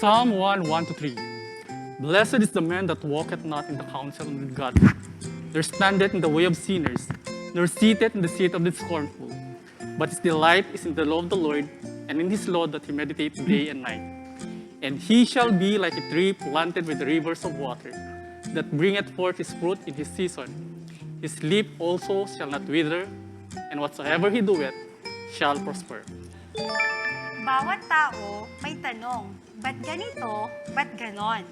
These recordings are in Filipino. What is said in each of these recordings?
Psalm 1:1-3. Blessed is the man that walketh not in the counsel of the godly, nor standeth in the way of sinners, nor sitteth in the seat of the scornful. But his delight is in the law of the Lord, and in his law doth he meditate day and night. And he shall be like a tree planted by the rivers of water, that bringeth forth his fruit in his season. His leaf also shall not wither, and whatsoever he doeth shall prosper. Bawat tao may tanong, ba't ganito, ba't ganon?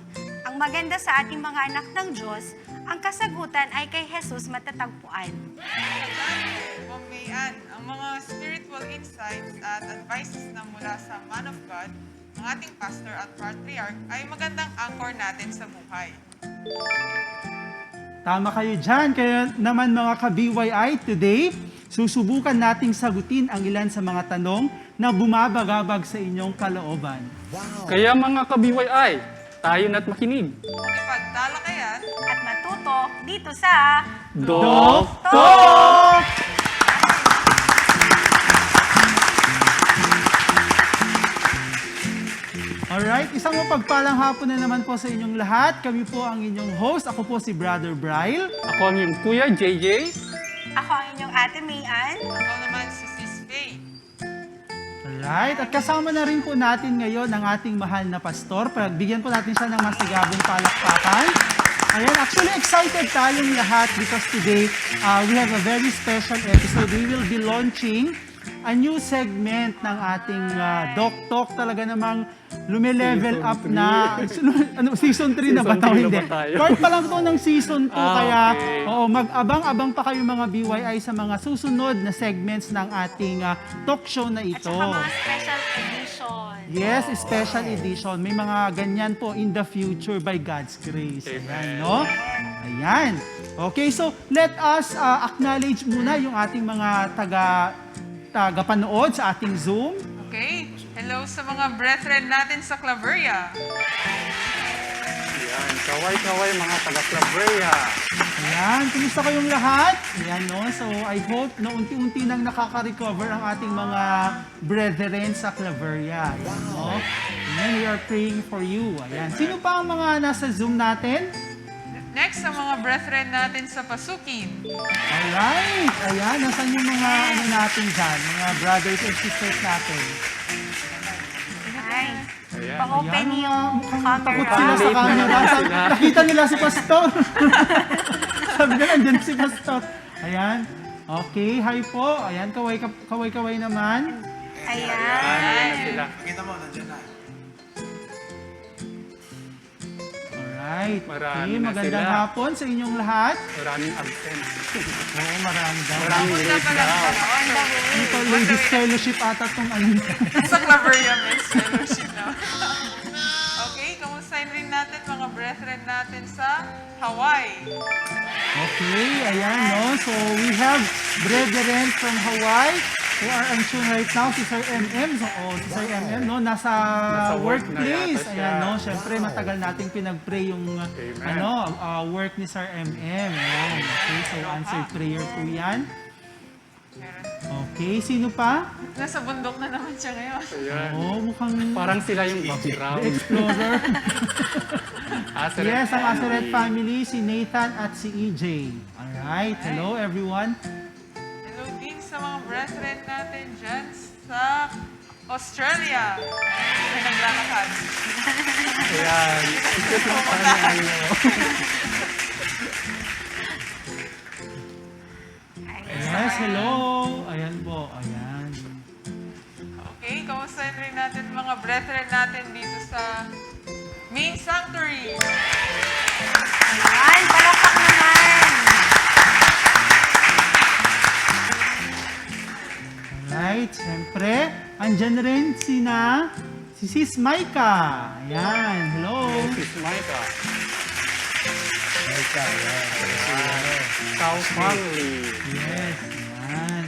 Ang maganda sa ating mga anak ng Diyos, ang kasagutan ay kay Jesus matatagpuan. Ma'am Mayan, ang mga spiritual insights at advices na mula sa Man of God, ang ating pastor at patriarch, ay magandang anchor natin sa buhay. Tama kayo dyan. Kaya naman mga ka-BYI, today, susubukan nating sagutin ang ilan sa mga tanong na bumabagabag sa inyong kalooban. Kaya mga ka-BYI, tayo na't makinig. Makipagtalakayan At matuto dito sa Doc Talk! Alright, isang mapagpalang hapon na naman po sa inyong lahat. Kami po ang inyong host. Ako po si Brother Bryle. Ako ang iyong kuya, JJ. Ako ang inyong ate Mayan. Ako naman si Sis Faye. Alright, at kasama na rin po natin ngayon ang ating mahal na pastor. Pagbigyan po natin siya ng masigabong palakpakan. Ayan, actually excited tayong lahat because today we have a very special episode. We will be launching a new segment ng ating Doc Talk. Talaga namang lumilevel Season up 3. na. Season 3 na ba Season tayo? 3 na Hindi. ba tayo? Part pa lang to ng season 2. Kaya okay. oo, mag-abang-abang pa kayo mga BYI sa mga susunod na segments ng ating talk show na At ito. saka mga special edition. Yes, special edition. May mga ganyan po in the future by God's grace. Ayan, Amen. no? Ayan. Okay, so let us acknowledge muna yung ating mga tagapanood sa ating Zoom. Okay, hello sa mga brethren natin sa Claveria. Ayan, kaway-kaway mga taga-Claveria. Ayan, kumusta kayong lahat? Ayan, no? So, I hope na unti-unti nang nakaka-recover ang ating mga brethren sa Claveria. Ayan, no? Ayan, we are praying for you. Ayan. Sino pa ang mga nasa Zoom natin? Next, sa mga brethren natin sa Pasukin. Alright! Ayan, nasan yung mga ano natin dyan? Mga brothers and sisters natin. Ay, Ayan. pang-open Ayan, yung mukhang takot camera. sila sa Late na camera. naman sila. Nakita nila si Pastor. Sabi na, nandyan si Pastor. Ayan. Okay, hi po. Ayan, kaway-kaway naman. Ayan. Ayan na sila. Alright. Marami Okay, na magandang sila. hapon sa inyong lahat. Maraming absent. Oo, marami daw. Maraming Punta late pa lang daw. Ito, Ladies Fellowship ata itong ano. Sa Claveria Men's Fellowship na. Okay, kamustahin rin natin mga brethren natin sa Hawaii. Okay, ayan, no? So, we have brethren from Hawaii who are on tune right now. Si Sir MM. So, si Sir MM, no? Nasa work na workplace. yata siya. Ayan, no? Siyempre, matagal nating pinag-pray yung work ni Sir MM. Ayan, okay. So, answered prayer po yan. Meron. Okay, sino pa? Nasa bundok na naman siya ngayon. Ayan. Oh, mukhang Parang sila yung background. explorer. Aseret Yes, ang Aseret family. family, si Nathan at si EJ. Alright, hello everyone. Hello din sa mga brethren natin dyan sa Australia. May naglalakad. Ayan. Ikot lang pa niya ano. Yes, hello. Ayan po, ayan. Okay, kamustahin rin natin mga brethren natin dito sa Main Sanctuary. Ayan, palakpak naman. Alright, siyempre, andyan rin si Sis Maika. Ayan, hello. Sis Micah. Cow family. Yes, ayan.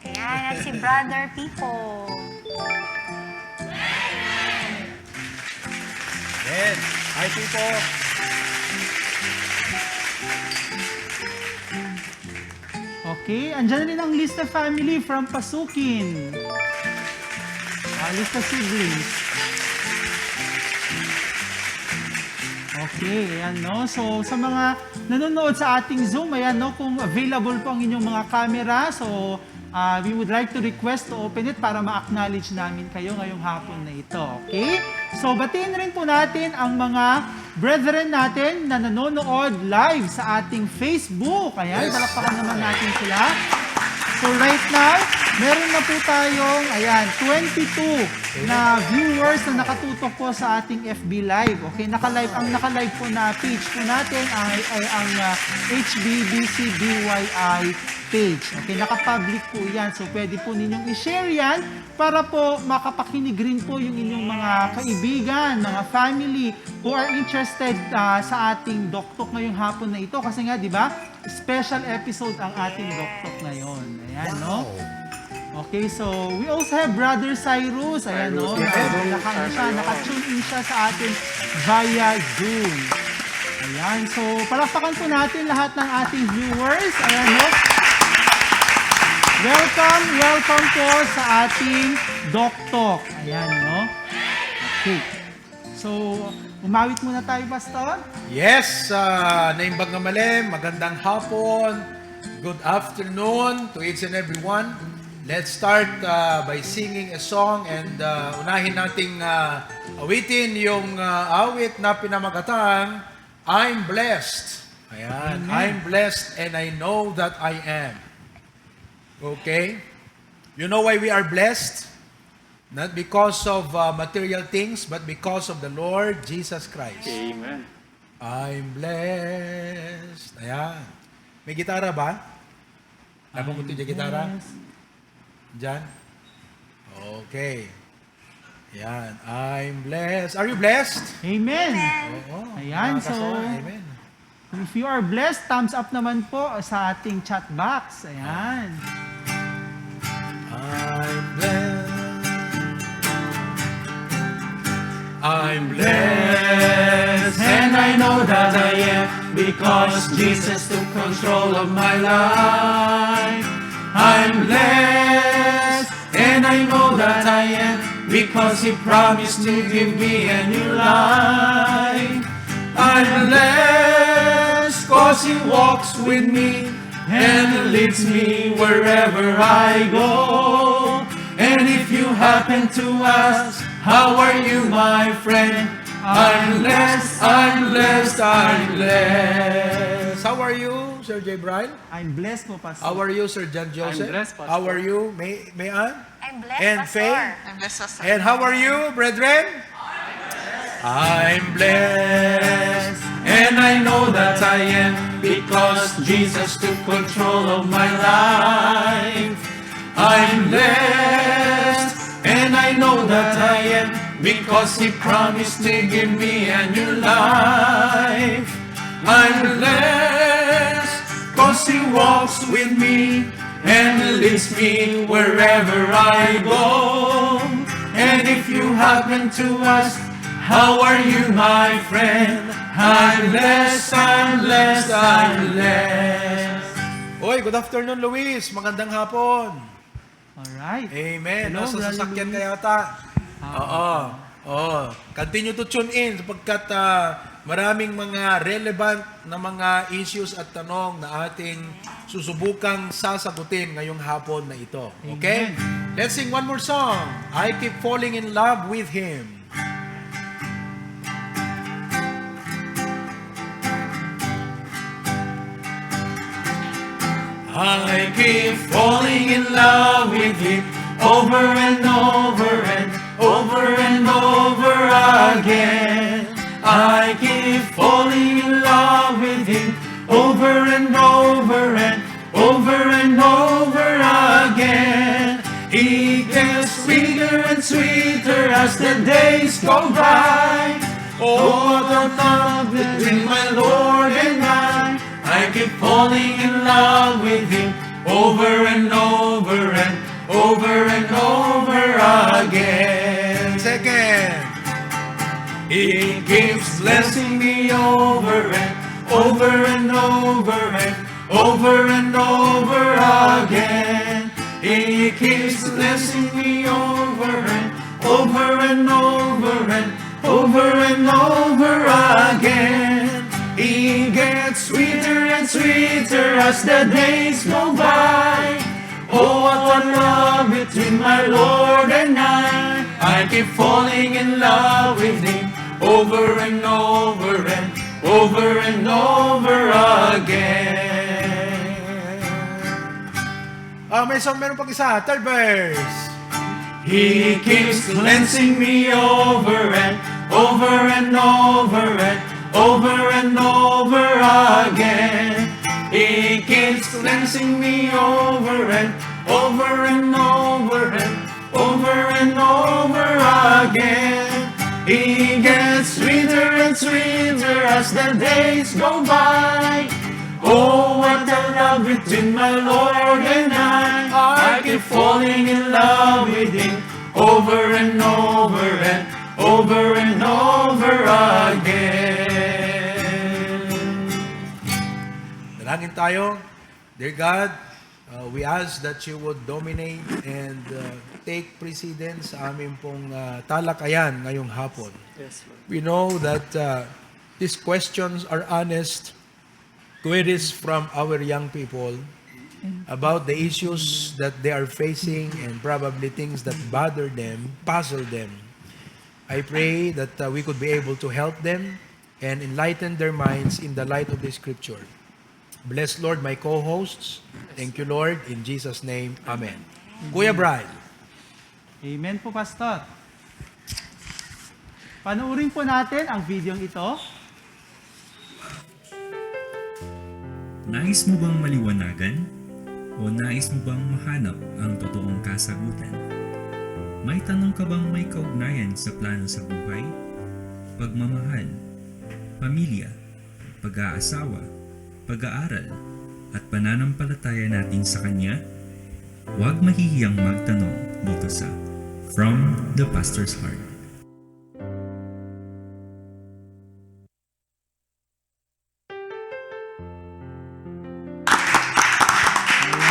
Ayan, at si Brother Pipo. Yes. Hi, people. Okay, andyan rin ang Lista family from Pasukin. Lista siblings. Okay, ayan, no? So, sa mga nanonood sa ating Zoom, ayan, no? Kung available po ang inyong mga camera, so, we would like to request to open it para ma-acknowledge namin kayo ngayong hapon na ito. Okay? So, batiin rin po natin ang mga brethren natin na nanonood live sa ating Facebook. Ayan, palakpakan naman natin sila. So, right now, meron na po tayong, ayan, 22 na viewers na nakatutok po sa ating FB Live. Okay, ang naka-live po na page po natin ay ang HBBCBYI page. Okay, naka-public po yan. So, pwede po ninyong i-share yan para po makapakinig rin po yung inyong mga kaibigan, mga family who are interested sa ating Doktok ngayong hapon na ito. Kasi nga, di ba, special episode ang ating Doktok ngayon. Ayan, no? Okay, so we also have Brother Cyrus. Ayan, no? Naka-tune in siya sa atin via Zoom. Ayan, so palakpakan po natin lahat ng ating viewers. Ayan, no? Welcome po sa ating Doktok. Ayan, no? Okay. So, umawit muna tayo, Pastor. Yes, naimbag nga mali, magandang hapon, good afternoon to each and everyone. Let's start by singing a song and unahin nating awitin yung awit na pinamagatang I'm Blessed. Ayan, I'm blessed and I know that I am. Okay? You know why we are blessed? Not because of material things, but because of the Lord Jesus Christ. Amen. I'm blessed. Ayan. May gitara ba? Napang kuto dyan gitara? Diyan? Okay. Ayan. I'm blessed. Are you blessed? Amen. Oo. Ayan, so Amen. if you are blessed, thumbs up naman po sa ating chat box. Ayan. I'm blessed. I'm blessed, and I know that I am, because Jesus took control of my life. I'm blessed, and I know that I am, because He promised to give me a new life. I'm blessed, cause He walks with me, and leads me wherever I go. And if you happen to ask, how are you, my friend? I'm blessed, I'm blessed, I'm blessed. How are you, Sir J. Brian? I'm blessed po, Pastor. How are you, Sir John Joseph? blessed, Pastor. How are you, Mayan? I'm blessed, And Pastor. Faye? I'm blessed, Pastor. And how are you, brethren? I'm blessed, and I know that I am, because Jesus took control of my life. I'm blessed, and I know that I am, because He promised to give me a new life. I'm blessed, cause He walks with me, and leads me wherever I go. And if you happen to ask, how are you, my friend? I'm blessed, I'm blessed, I'm blessed. Oy, good afternoon, Luis. Magandang hapon. Alright. Amen. Hello, Nasa Brother sasakyan Luis. ka yata. Oo. Continue to tune in sapagkat maraming mga relevant na mga issues at tanong na ating susubukang sasagutin ngayong hapon na ito. Okay? Amen. Let's sing one more song. I keep falling in love with Him. I keep falling in love with Him over and over and over and over again. I keep falling in love with Him over and over and over and over again. He gets sweeter and sweeter as the days go by. Oh, the love between my Lord and I keep falling in love with Him over and over and over and over again. Second, He keeps blessing me over and over and over and over and over again. He keeps blessing me over and over and over and over and over again. He gets sweeter and sweeter as the days go by. Oh, what a love between my Lord and I keep falling in love with Him over and over and over and over again. Meron pag isa, third verse. He keeps cleansing me over and over and over and over and over again. He keeps cleansing me over and over and over and over and over again. He gets sweeter and sweeter as the days go by. Oh, what a love between my Lord and I keep falling in love with Him over and over and over and over again. Dalangin tayo. Dear God, we ask that you would dominate and take precedence sa aming pong talakayan ngayong hapon. Yes, Lord. We know that these questions are honest queries from our young people about the issues that they are facing and probably things that bother them, puzzle them. I pray that we could be able to help them and enlighten their minds in the light of the Scripture. Bless, Lord, my co-hosts. Thank you, Lord. In Jesus' name, Amen. Kuya Brian. Amen po, Pastor. Panoorin po natin ang video ito. Nais mo bang maliwanagan? O nais mo bang mahanap ang totoong kasagutan? May tanong ka bang may kaugnayan sa plano sa buhay? Pagmamahal, pamilya, pag-aasawa, pag-aaral, at pananampalataya natin sa Kanya? Huwag mahihiyang magtanong dito sa From the Pastor's Heart.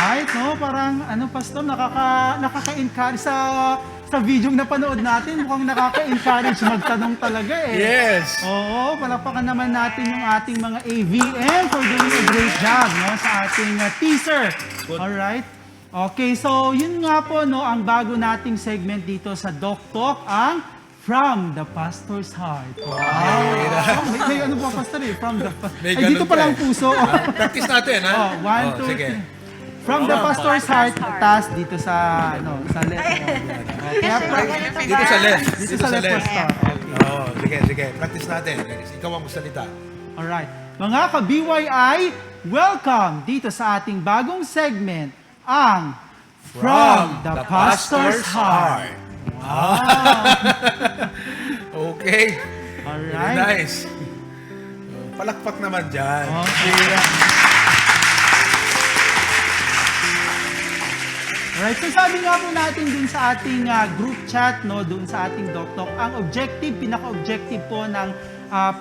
Right, no? Parang, Pastor, nakaka-encourage sa video na panood natin. Mukhang nakaka-encourage magtanong talaga eh. Yes. Oo, palakpakan naman natin yung ating mga AVM for doing a great job, no? Sa ating teaser. Alright? Okay, so yun nga po, no? Ang bago nating segment dito sa Doc Talk, ang From the Pastor's Heart. Wow! May ano po, Pastor eh? From the May Ay, dito ganun pa pa lang eh. puso. Practice natin, ha? Oh, one, two, sige. three. From the Pastor's Heart, taas dito sa, sa left. Kaya, Dito sa left. dito sa left, Pastor. Oo, sige. Practice natin. Ikaw ang magsalita. Alright. Mga ka-BYI, welcome dito sa ating bagong segment, ang From the Pastor's Heart. Okay. Very Alright. nice. Palakpak naman dyan. Okay. Alright, so sabi nga po natin dun sa ating group chat, no, dun sa ating doktor, ang objective, pinaka-objective po ng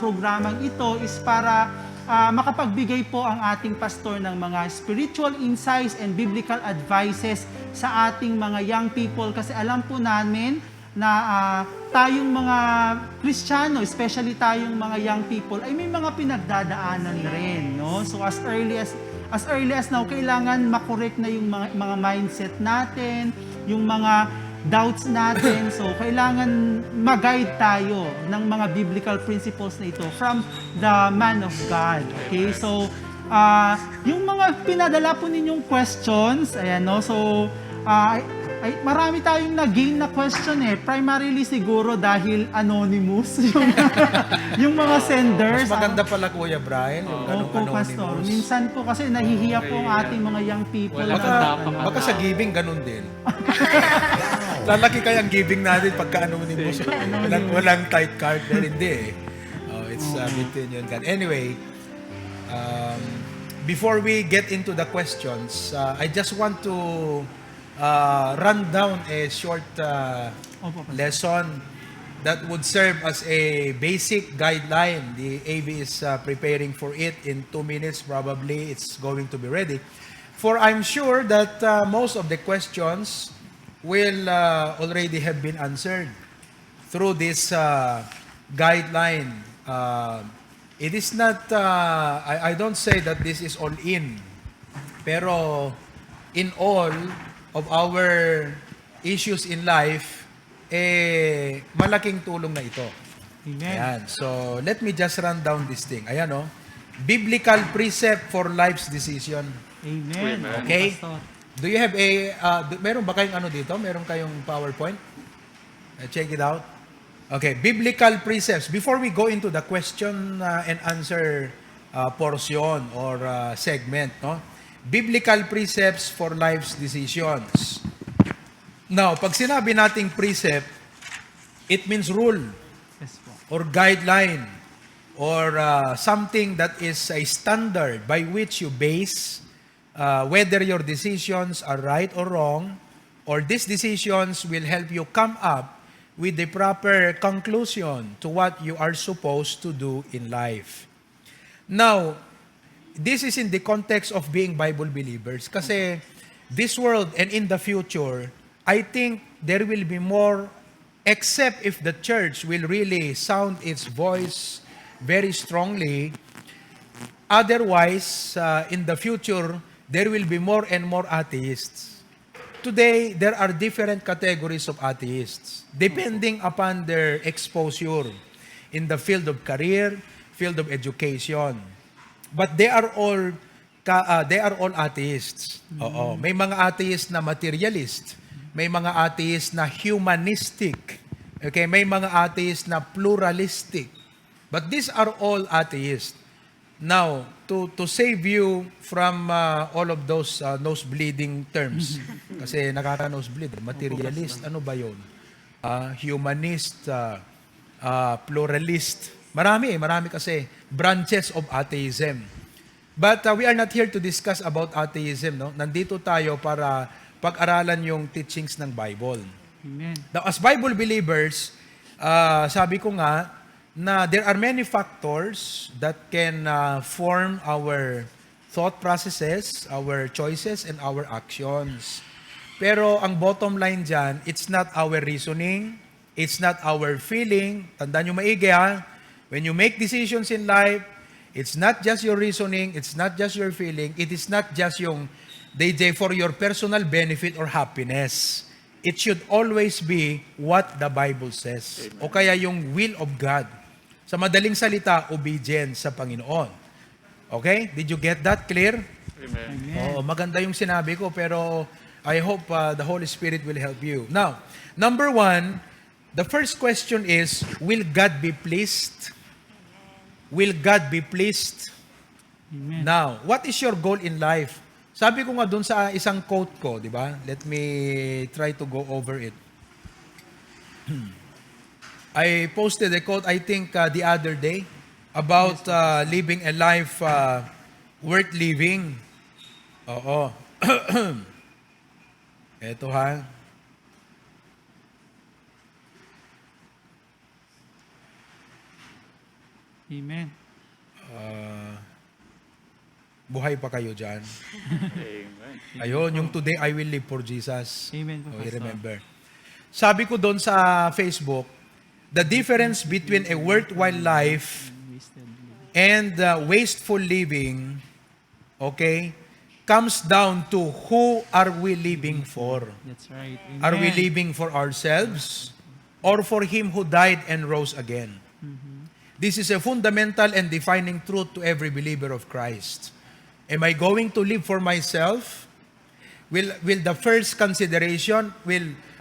programang ito is para makapagbigay po ang ating pastor ng mga spiritual insights and biblical advices sa ating mga young people kasi alam po namin na tayong mga Kristiyano, especially tayong mga young people, ay may mga pinagdadaanan rin, no? So as early as now, kailangan makorek na yung mga mindset natin, yung mga doubts natin. So, kailangan mag-guide tayo ng mga biblical principles na ito from the man of God. Okay? So, yung mga pinadala po ninyong questions, ayan, no? So, marami tayong nag-gain na question eh. Primarily siguro dahil anonymous yung mga senders. Mas maganda pala, Kuya Brian, yung ganong Opo, Pastor. anonymous. Minsan po kasi nahihiya po ang ating mga young people. Wala kang tapang. Baka sa giving, ganun din. Lalaki kayang giving natin pagka-anonymous. Walang tight card. Pero hindi eh. It's between you and God. Anyway, before we get into the questions, I just want to run down a short lesson that would serve as a basic guideline. The AV is preparing for it in 2 minutes. Probably it's going to be ready. For I'm sure that most of the questions will already have been answered through this guideline it is not, I don't say that this is all in. Pero in all of our issues in life, malaking tulong na ito. Amen. Ayan. So, let me just run down this thing. Ayan, biblical precept for life's decision. Amen. Okay? Pastor. Do you have meron ba kayong dito? Meron kayong PowerPoint? Check it out. Okay, biblical precepts. Before we go into the question and answer portion or segment, no? Biblical precepts for life's decisions. Now, pag sinabi nating precept, it means rule Yes po. or guideline or something that is a standard by which you base whether your decisions are right or wrong, or these decisions will help you come up with the proper conclusion to what you are supposed to do in life. Now, this is in the context of being Bible believers. Kasi this world and in the future, I think there will be more, except if the church will really sound its voice very strongly. Otherwise, in the future, there will be more and more atheists. Today, there are different categories of atheists, depending upon their exposure in the field of career, field of education. But they are all atheists. Oo. May mga atheists na materialist, may mga atheists na humanistic, okay, may mga atheists na pluralistic. But these are all atheists. Now, to save you from all of those nose-bleeding terms, kasi nakaka-nosebleed, materialist, ano ba yun? Humanist, pluralist, marami kasi branches of atheism. But we are not here to discuss about atheism, no? Nandito tayo para pag-aralan yung teachings ng Bible. Amen. Now, as Bible believers, sabi ko nga, na there are many factors that can form our thought processes, our choices, and our actions. Pero ang bottom line dyan, it's not our reasoning, it's not our feeling. Tandaan nyo maigi ha, when you make decisions in life, it's not just your reasoning, it's not just your feeling, it is not just yung DJ for your personal benefit or happiness. It should always be what the Bible says. Amen. O kaya yung will of God. Sa madaling salita, obedience sa Panginoon. Okay? Did you get that clear? Amen. Oo, maganda yung sinabi ko, pero I hope the Holy Spirit will help you. Now, number 1, the first question is, will God be pleased? Will God be pleased? Amen. Now, what is your goal in life? Sabi ko nga dun sa isang quote ko, di ba? Let me try to go over it. I posted a quote, I think, the other day about living a life worth living. Oo. Eto ha. Amen. Buhay pa kayo dyan. Amen. Ayun, yung today I will live for Jesus. Amen po, Okay, Pastor. remember. Sabi ko doon sa Facebook, the difference between a worthwhile life Wasted living. and wasteful living, okay, comes down to who are we living for? That's right. Amen. Are we living for ourselves or for Him who died and rose again? This is a fundamental and defining truth to every believer of Christ. Am I going to live for myself? Will the first consideration,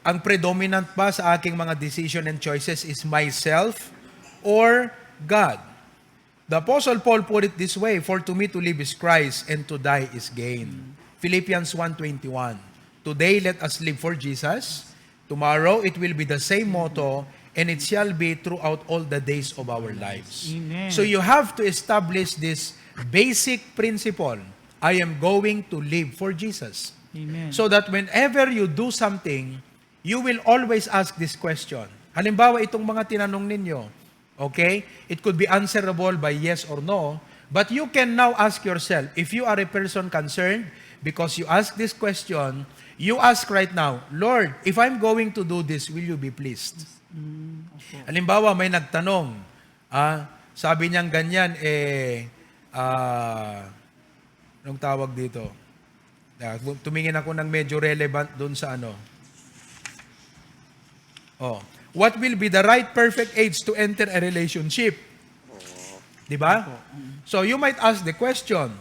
ang predominant ba sa aking mga decision and choices is myself or God? The Apostle Paul put it this way, for to me to live is Christ and to die is gain. Philippians 1:21. Today let us live for Jesus. Tomorrow it will be the same motto and it shall be throughout all the days of our lives. Amen. So you have to establish this basic principle. I am going to live for Jesus. Amen. So that whenever you do something, you will always ask this question. Halimbawa, itong mga tinanong ninyo, okay? It could be answerable by yes or no, but you can now ask yourself, if you are a person concerned, because you ask this question, you ask right now, Lord, if I'm going to do this, will you be pleased? Halimbawa, may nagtanong, sabi niyang ganyan, anong tawag dito? Tumingin ako ng medyo relevant doon sa ano. What will be the right perfect age to enter a relationship? Di ba? So you might ask the question,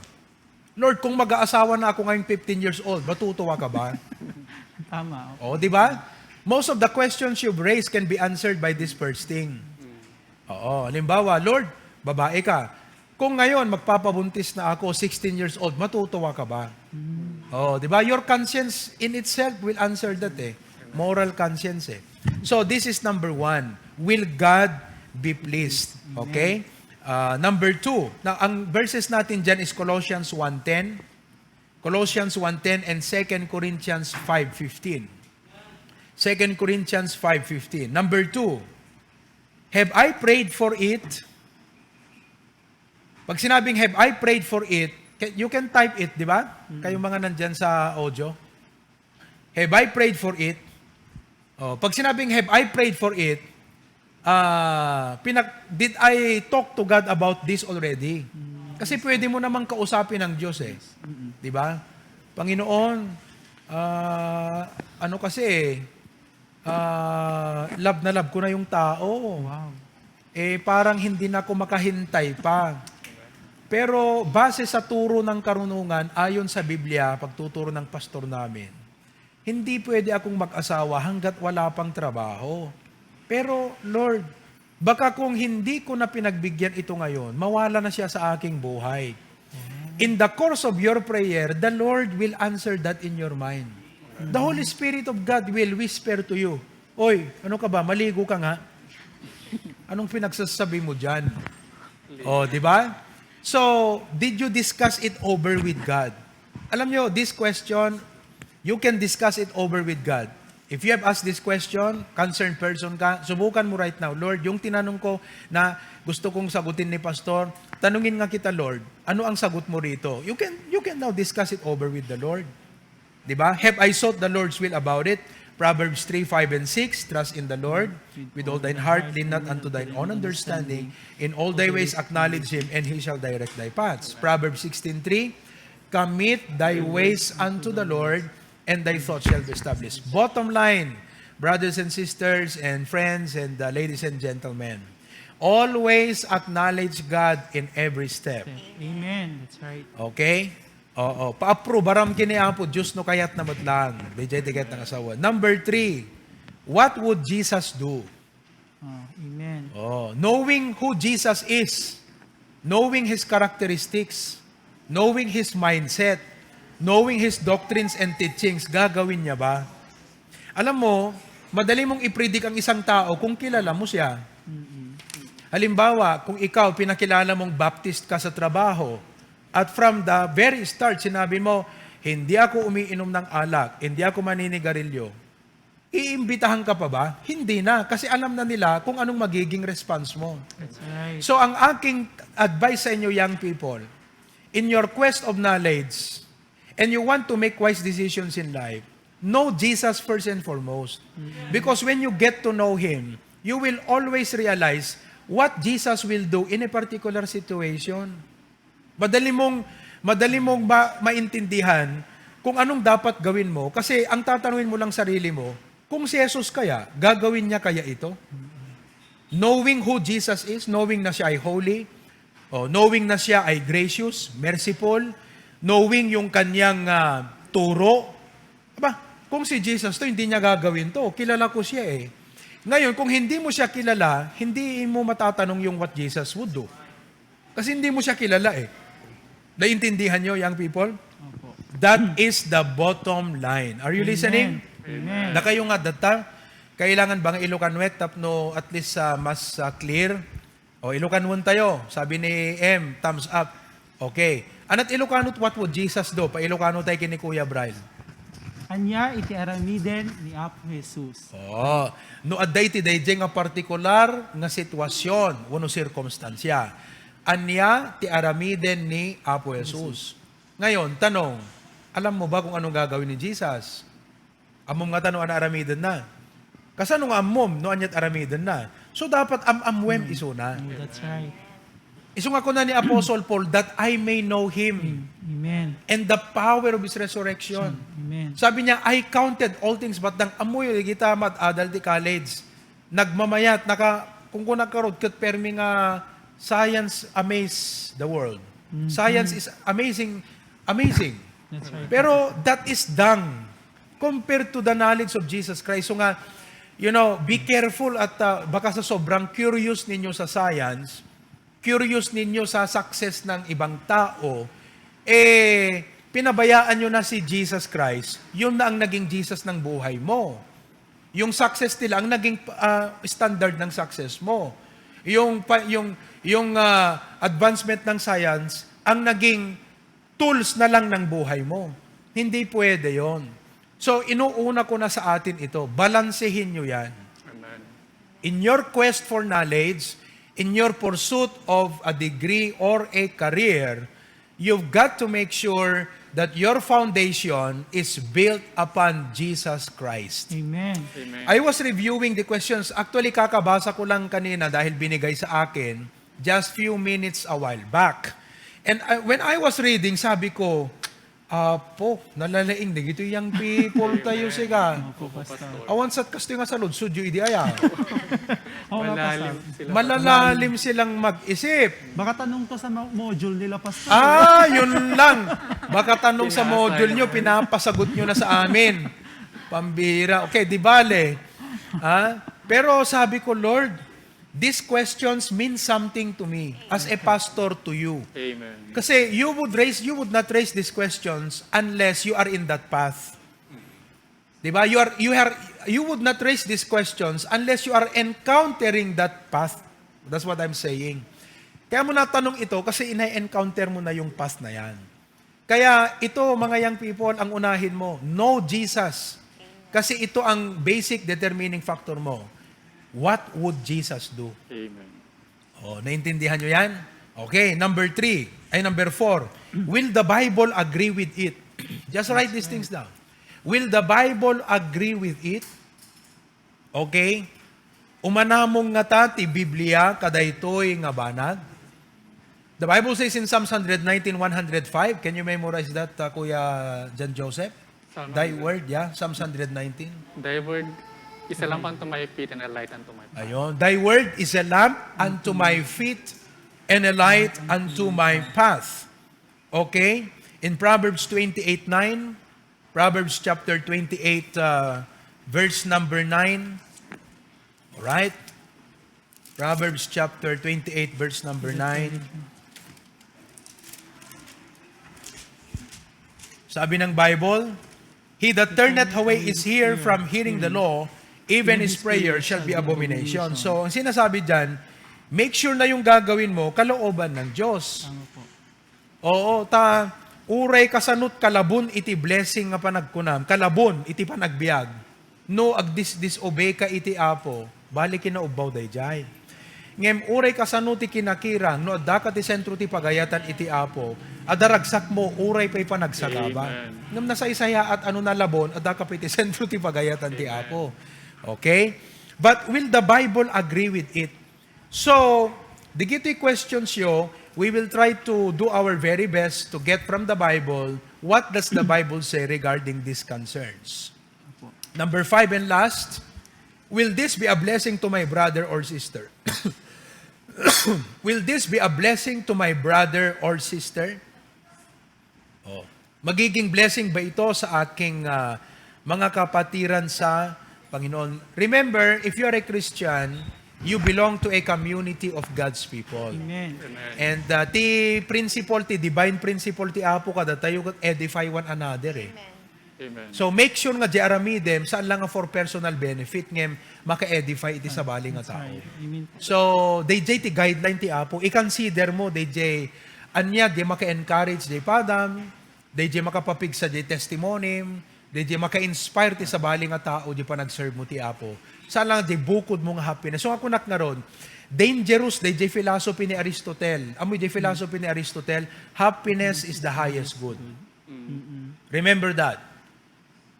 Lord, kung mag-aasawa na ako ngayong 15 years old, matutuwa ka ba? Tama. Di ba? Most of the questions you've raised can be answered by this first thing. Halimbawa, Lord, babae ka. Kung ngayon magpapabuntis na ako, 16 years old, matutuwa ka ba? Di ba? Your conscience in itself will answer that Moral conscience So this is number 1. Will God be pleased? Okay? Number 2. Now, ang verses natin dyan is Colossians 1:10. Colossians 1:10 and 2 Corinthians 5:15. 2 Corinthians 5:15. Number 2. Have I prayed for it? Pag sinabing have I prayed for it, you can type it, di ba? Kayong mga nandyan sa audio. Have I prayed for it? Pag sinabing have I prayed for it, did I talk to God about this already? Kasi pwede mo namang kausapin ng Diyos Di ba? Panginoon, love na love ko na yung tao. Wow. Parang hindi na ako makahintay pa. Pero base sa turo ng karunungan, ayon sa Biblia, pagtuturo ng pastor namin, hindi pwede akong mag-asawa hanggat wala pang trabaho. Pero, Lord, baka kung hindi ko na pinagbigyan ito ngayon, mawala na siya sa aking buhay. In the course of your prayer, the Lord will answer that in your mind. The Holy Spirit of God will whisper to you, Oy, ano ka ba? Maligo ka nga? Anong pinagsasabi mo dyan? Di ba? So, did you discuss it over with God? Alam nyo, this question, you can discuss it over with God. If you have asked this question, concerned person ka, subukan mo right now, Lord, yung tinanong ko na gusto kong sagutin ni Pastor, tanungin nga kita, Lord, ano ang sagot mo rito? You can now discuss it over with the Lord. Diba? Have I sought the Lord's will about it? Proverbs 3, 5, and 6, trust in the Lord with all thine heart, lean not unto thine own understanding. In all thy ways acknowledge Him, and He shall direct thy paths. Proverbs 16:3, commit thy ways unto the Lord, and thy thoughts shall be established. Bottom line, brothers and sisters and friends and ladies and gentlemen, always acknowledge God in every step. Amen. That's right. Okay? Pa-approve, baram kiniapo, Diyos no kayat na matlang. Dijay tigat ng asawa. Number 3, what would Jesus do? Amen. Knowing who Jesus is, knowing His characteristics, knowing His mindset, knowing His doctrines and teachings, gagawin niya ba? Alam mo, madali mong i-predict ang isang tao kung kilala mo siya. Halimbawa, kung ikaw pinakilala mong Baptist ka sa trabaho, at from the very start, sinabi mo, hindi ako umiinom ng alak, hindi ako maninigarilyo, iimbitahan ka pa ba? Hindi na, kasi alam na nila kung anong magiging response mo. That's right. So ang aking advice sa inyo, young people, in your quest of knowledge, and you want to make wise decisions in life, know Jesus first and foremost. Because when you get to know Him, you will always realize what Jesus will do in a particular situation. Madali mong maintindihan kung anong dapat gawin mo. Kasi ang tatanungin mo lang sarili mo, kung si Jesus kaya, gagawin niya kaya ito? Knowing who Jesus is, knowing na siya ay holy, knowing na siya ay gracious, merciful, knowing yung kanyang turo. Kung si Jesus to, hindi niya gagawin to. Kilala ko siya Ngayon, kung hindi mo siya kilala, hindi mo matatanong yung what Jesus would do. Kasi hindi mo siya kilala Naintindihan nyo, young people? Opo. That is the bottom line. Are you listening? Amen. Na kayo nga data, kailangan bang Ilocanwet tapno at least mas clear? Ilocanwon tayo. Sabi ni M, thumbs up. Okay. Anat Ilocanot, what would Jesus do? Pa Ilocano tayo kini Kuya Brian. Anya iti aramiden ni Apo Jesus. No adday ti dayjay nga partikular nga sitwasyon wano sirkumstansya. Anya ti aramiden ni Apo Jesus. Ngayon, tanong, alam mo ba kung anong gagawin ni Jesus? Amom nga tanong, aramiden na. Kasano nga amom, no anyat aramiden na. So, dapat amwem isuna. That's right. Isung ako na ni Apostle Paul, that I may know Him Amen. and the power of His resurrection. Amen. Sabi niya, I counted all things but nang amoy kita mat adal ti college. Nagmamayat, kung nagkarod kat permi nga science amaze the world. Science is amazing. That's right. Pero that is dung compared to the knowledge of Jesus Christ. So nga, be careful at baka sa sobrang curious ninyo sa science, curious ninyo sa success ng ibang tao, pinabayaan nyo na si Jesus Christ, yun na ang naging Jesus ng buhay mo. Yung success nila ang naging standard ng success mo. Yung advancement ng science ang naging tools na lang ng buhay mo. Hindi pwede yon. So, inuuna ko na sa atin ito. Balansehin nyo yan. Amen. In your quest for knowledge, in your pursuit of a degree or a career, you've got to make sure that your foundation is built upon Jesus Christ. Amen. Amen. I was reviewing the questions. Actually, kakabasa ko lang kanina dahil binigay sa akin just few minutes a while back. And when I was reading, sabi ko, nalalaing na gito yung people tayo siga. Awan sat kasto nga sa lod, sudyo idi aya. Malalim sila. Malalalim silang mag-isip. Baka tanong to sa module nila, Pastor. Yun lang. Baka tanong sa module nyo, pinapasagot nyo na sa amin. Pambira. Okay, di bale. Pero sabi ko, Lord, these questions mean something to me as a pastor to you. Amen. Kasi you would not raise these questions unless you are in that path. Diba? You would not raise these questions unless you are encountering that path. That's what I'm saying. Kaya mo natanong ito kasi ina-encounter mo na yung path na yan. Kaya ito, mga young people, ang unahin mo, know Jesus. Kasi ito ang basic determining factor mo. What would Jesus do? Amen. Naintindihan nyo yan? Okay, number 4. Will the Bible agree with it? Just write these things down. Will the Bible agree with it? Okay? Umanamong nga ta ti Biblia kadaytoy nga banag. The Bible says in Psalms 119:105. Can you memorize that, Kuya John Joseph? Thy word, Psalms 119. Thy word is a lamp unto my feet and a light unto my path. Ayon. Thy word is a lamp unto my feet and a light unto my path. Okay? In Proverbs 28:9, Proverbs chapter 28, verse number 9. Alright? Proverbs chapter 28, verse number 9. Sabi ng Bible, he that turneth away his ear from hearing the law, even his prayer shall be abomination. So, ang sinasabi dyan, make sure na yung gagawin mo, kalooban ng Diyos. Oo, uray kasanot kalabon iti blessing nga panagkunam, kalabon iti panagbiag. No, disobey ka iti apo, balik na ubaw dayjay. Ngem uray kasanot ti kinakirang, no adda ka ti sentro ti pagayatan iti apo, adaragsak mo, uray pa'y panagsagaba. Ngem nasa isaya at na labon, adda ka ti sentro ti pagayatan ti apo. Okay? But will the Bible agree with it? So, digiti questions yo, we will try to do our very best to get from the Bible what does the Bible say regarding these concerns. Number 5 and last, will this be a blessing to my brother or sister? Will this be a blessing to my brother or sister? Magiging blessing ba ito sa aking mga kapatiran sa Panginoon? Remember, if you are a Christian, you belong to a community of God's people. Amen. And ti principle, ti divine principle ti Apo kada tayo edify one another Amen. So make sure nga di aramidem saan lang nga for personal benefit ngem maka-edify iti sabali nga tao. Amen. So DJ ti guideline ti Apo, i-consider mo DJ anya di maka-encourage di padam, DJ makapapigsa di testimony, DJ maka-inspire ti sabali nga tao di pa nag-serve mo ti Apo. Saan lang di bukod mong happiness. So ako naknaron, dangerous DJ philosophy ni Aristotle. Amoy di philosophy ni Aristotle, happiness is the highest good. Remember that.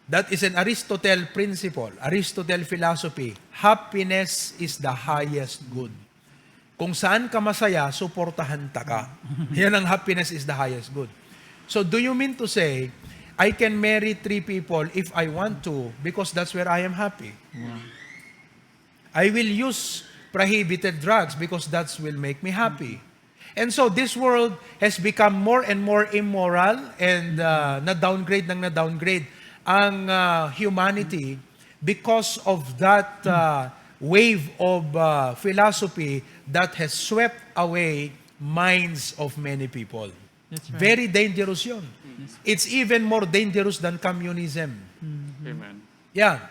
That is an Aristotle principle, Aristotle philosophy. Happiness is the highest good. Kung saan ka masaya, suportahan ta ka. Yan ang happiness is the highest good. So do you mean to say, I can marry 3 people if I want to because that's where I am happy? I will use prohibited drugs because that will make me happy. And so this world has become more and more immoral and na-downgrade ng na-downgrade ang humanity because of that wave of philosophy that has swept away minds of many people. That's right. Very dangerous yun. It's even more dangerous than communism. Amen. Yeah.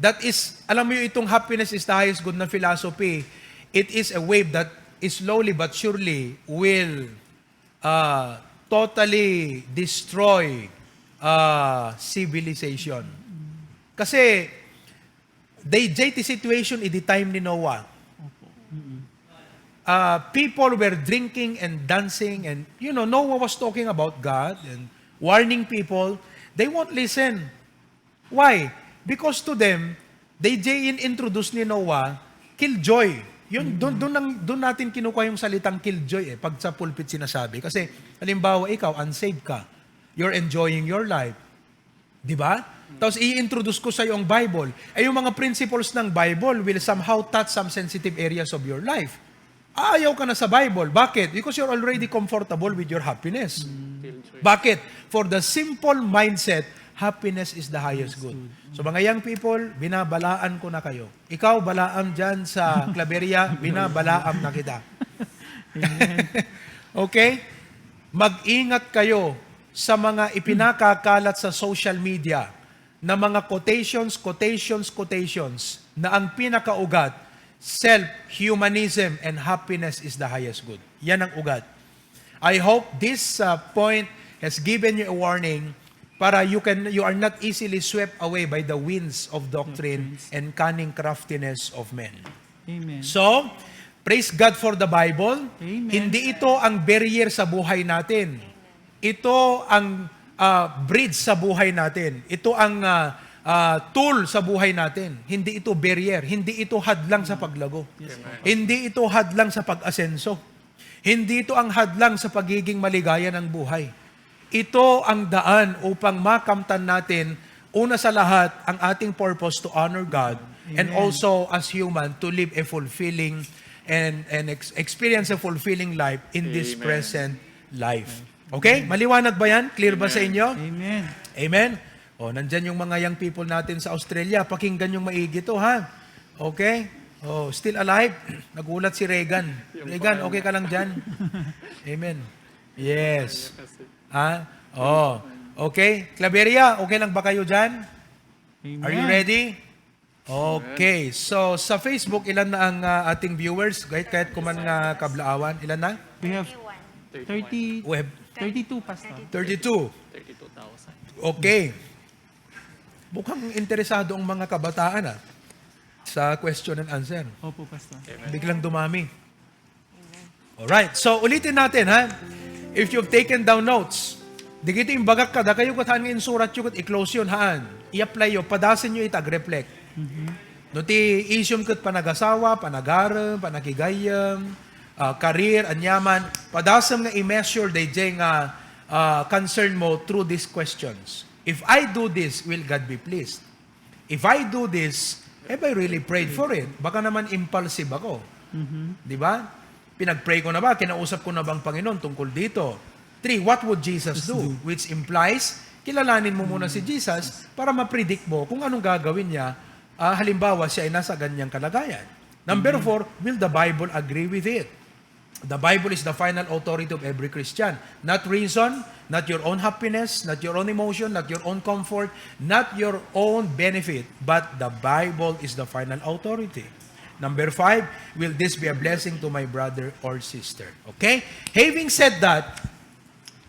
That is, alam mo yung itong happiness is the highest good na philosophy, it is a wave that slowly but surely will totally destroy civilization. Kasi, the situation in the time ni Noah, people were drinking and dancing and, Noah was talking about God and warning people. They won't listen. Why? Because to them, introduce ni Noah, killjoy. Yun, doon natin kinukuha yung salitang killjoy pag sa pulpit sinasabi. Kasi, halimbawa, ikaw, unsaved ka. You're enjoying your life. Di ba? Tapos i-introduce ko sa iyo ang Bible. Yung mga principles ng Bible will somehow touch some sensitive areas of your life. Ayaw ka na sa Bible. Bakit? Because you're already comfortable with your happiness. Bakit? For the simple mindset, happiness is the highest good. So mga young people, binabalaan ko na kayo. Ikaw, balaam dyan sa Claveria, binabalaam na kita. Okay? Mag-ingat kayo sa mga ipinakakalat sa social media na mga quotations na ang pinakaugat, self-humanism and happiness is the highest good. Yan ang ugat. I hope this point has given you a warning para you are not easily swept away by the winds of doctrine and cunning craftiness of men. Amen. So, praise God for the Bible. Amen. Hindi ito ang barrier sa buhay natin. Ito ang bridge sa buhay natin. Ito ang tool sa buhay natin. Hindi ito barrier. Hindi ito hadlang sa paglago. Hindi ito hadlang sa pag-asenso. Hindi ito ang hadlang sa pagiging maligaya ng buhay. Ito ang daan upang makamtan natin, una sa lahat, ang ating purpose to honor God and also as human to live a fulfilling and experience a fulfilling life in this present life. Okay? Maliwanag ba yan? Clear ba sa inyo? Amen. Amen? O, nandyan yung mga young people natin sa Australia. Pakinggan yung maigi to, ha? Okay? Oh, still alive? Nagulat si Reagan. Reagan, okay ka lang dyan? Amen. Yes. Ha? Oh. Okay. Claveria, okay lang ba kayo dyan? Amen. Are you ready? Okay. So, sa Facebook, ilan na ang ating viewers? Kahit kuman nga kablaawan, ilan na? We have 30, We have 32, Pastor. 32. 32,000. Okay. Mukhang interesado ang mga kabataan sa question and answer. Opo, Pastor. Biglang dumami. Alright. So, ulitin natin, ha? If you've taken down notes, di kito yung bagak ka, da kayo kataan ngayon surat yun, i-close yun, haan. I-apply yun, padasin nyo itag-reflect. No ti isyong kat panagasawa, panagaram, panakigayam, career, anyaman, padasam nga i-measure day nga concern mo through these questions. If I do this, will God be pleased? If I do this, have I really prayed for it? Baka naman impulsive ako. Di ba? Pinag-pray ko na ba? Kinausap ko na bang Panginoon tungkol dito? 3, what would Jesus do? Which implies, kilalanin mo muna si Jesus para ma-predict mo kung anong gagawin niya. Halimbawa, siya ay nasa ganyang kalagayan. Number 4, will the Bible agree with it? The Bible is the final authority of every Christian. Not reason, not your own happiness, not your own emotion, not your own comfort, not your own benefit, but the Bible is the final authority. Number 5, will this be a blessing to my brother or sister? Okay? Having said that,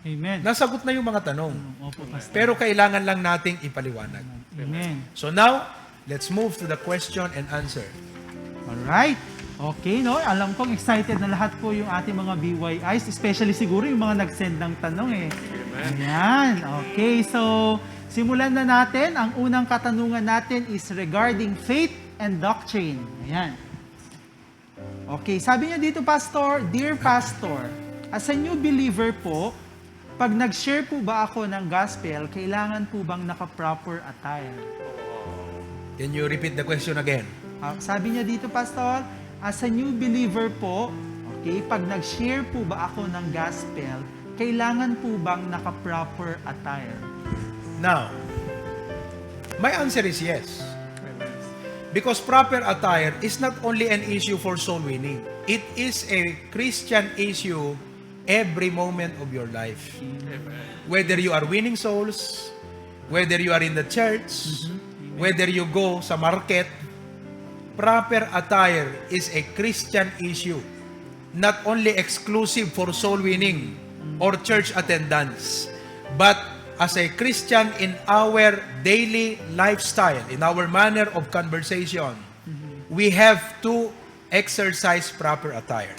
Amen. nasagot na yung mga tanong. Opo, Pastor. Pero kailangan lang nating ipaliwanag. Amen. So now, let's move to the question and answer. Alright. Okay, no? Alam kong excited na lahat po yung ating mga BYIs, especially siguro yung mga nag-send ng tanong eh. Ayan. Okay, so simulan na natin. Ang unang katanungan natin is regarding faith and doctrine. Ayan. Okay, sabi niya dito, Pastor, Dear Pastor, as a new believer po, pag nag-share po ba ako ng gospel, kailangan po bang naka-proper attire? Can you repeat the question again? Sabi niya dito, Pastor, as a new believer po, okay, pag nag-share po ba ako ng gospel, kailangan po bang naka-proper attire? Now, my answer is yes. Because proper attire is not only an issue for soul winning. It is a Christian issue every moment of your life. Whether you are winning souls, whether you are in the church, whether you go sa market, proper attire is a Christian issue. Not only exclusive for soul winning or church attendance, but as a Christian in our daily lifestyle, in our manner of conversation, we have to exercise proper attire.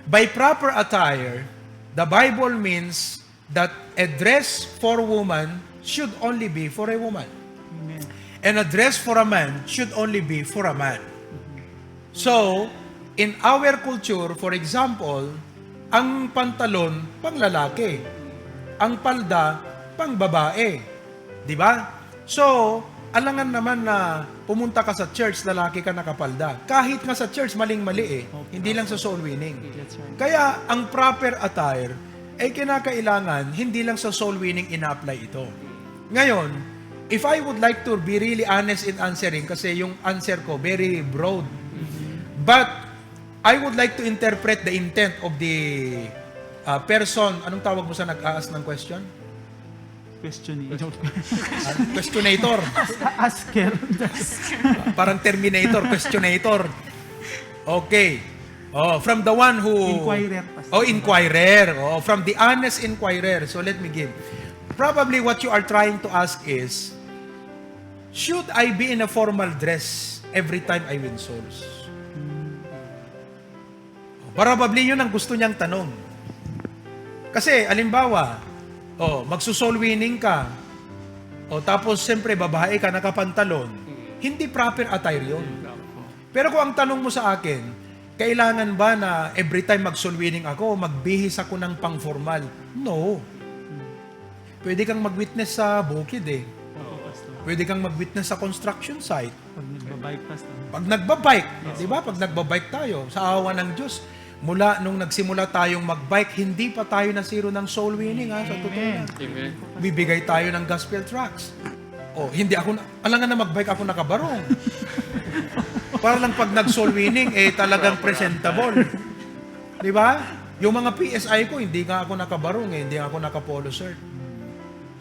By proper attire, the Bible means that a dress for a woman should only be for a woman. Amen. And a dress for a man should only be for a man. So, in our culture, for example, ang pantalon pang lalaki, ang palda pang babae. Di ba? So, alangan naman na pumunta ka sa church, lalaki ka nakapalda. Kahit nga sa church, maling-mali eh. Hindi lang sa soul winning. That's right. Kaya, ang proper attire ay kinakailangan, hindi lang sa soul winning ina-apply ito. Ngayon, if I would like to be really honest in answering, kasi yung answer ko very broad, but I would like to interpret the intent of the person, anong tawag mo sa nag-aas ng question? Questionnator. Questionator. Asker. Parang Terminator, questionator. Okay. Oh, from the one who... Inquirer, Pastor. Oh, inquirer. Oh, from the honest inquirer. So let me give. Probably what you are trying to ask is, should I be in a formal dress every time I win souls? Probably yun ang gusto niyang tanong. Kasi, alimbawa, magsusoul winning ka, tapos siyempre babae ka, nakapantalon, hindi proper attire yun. Pero kung ang tanong mo sa akin, kailangan ba na every time mag-soul winning ako, magbihis ako ng pang-formal? No. Pwede kang mag-witness sa bukid eh. Pwede kang mag-witness sa construction site. Pag nagbabike, Pastor. Pag nagbabike, di ba? Pag nagbabike tayo, sa awa ng Diyos, mula nung nagsimula tayong magbike, hindi pa tayo nasiro ng soul winning, ha? Sa totoo lang. Amen. Bibigay tayo ng gospel tracts. Hindi ako, alangan na magbike ako nakabarong. Para lang pag nag-soul winning, talagang presentable. Di ba? Yung mga PSI ko, hindi nga ako nakabarong, hindi nga ako naka-polo shirt.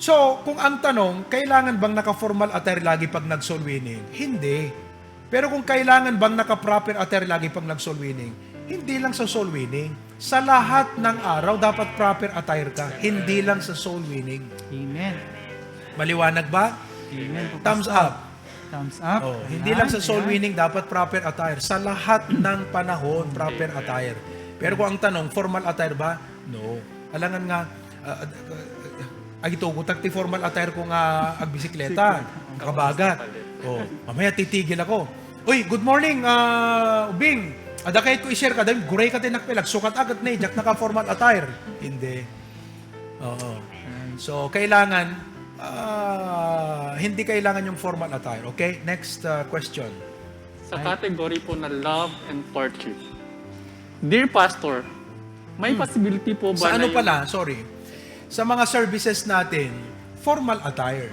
So, kung ang tanong, kailangan bang naka-formal attire lagi pag nag-soul winning? Hindi. Pero kung kailangan bang naka-proper attire lagi pag nag-soul winning? Hindi lang sa soul winning. Sa lahat ng araw, dapat proper attire ka. Hindi lang sa soul winning. Amen. Maliwanag ba? Amen. Thumbs up. Thumbs up. Hindi lang sa soul winning, dapat proper attire. Sa lahat ng panahon, proper attire. Pero kung ang tanong, formal attire ba? No. Alangan nga, ito, kung tagti formal attire ko nga agbisikleta, kakabagat. Mamaya titigil ako. Uy, good morning, Ubing. Kahit ko i-share ka, dahil guray ka din nakpilag, sukat agad na jak naka-formal attire. Hindi. Oo. So, kailangan, hindi kailangan yung formal attire. Okay? Next question. Sa category po na love and courtship. Dear Pastor, may possibility po ba Sa na ano pala, sorry. Sa mga services natin, formal attire.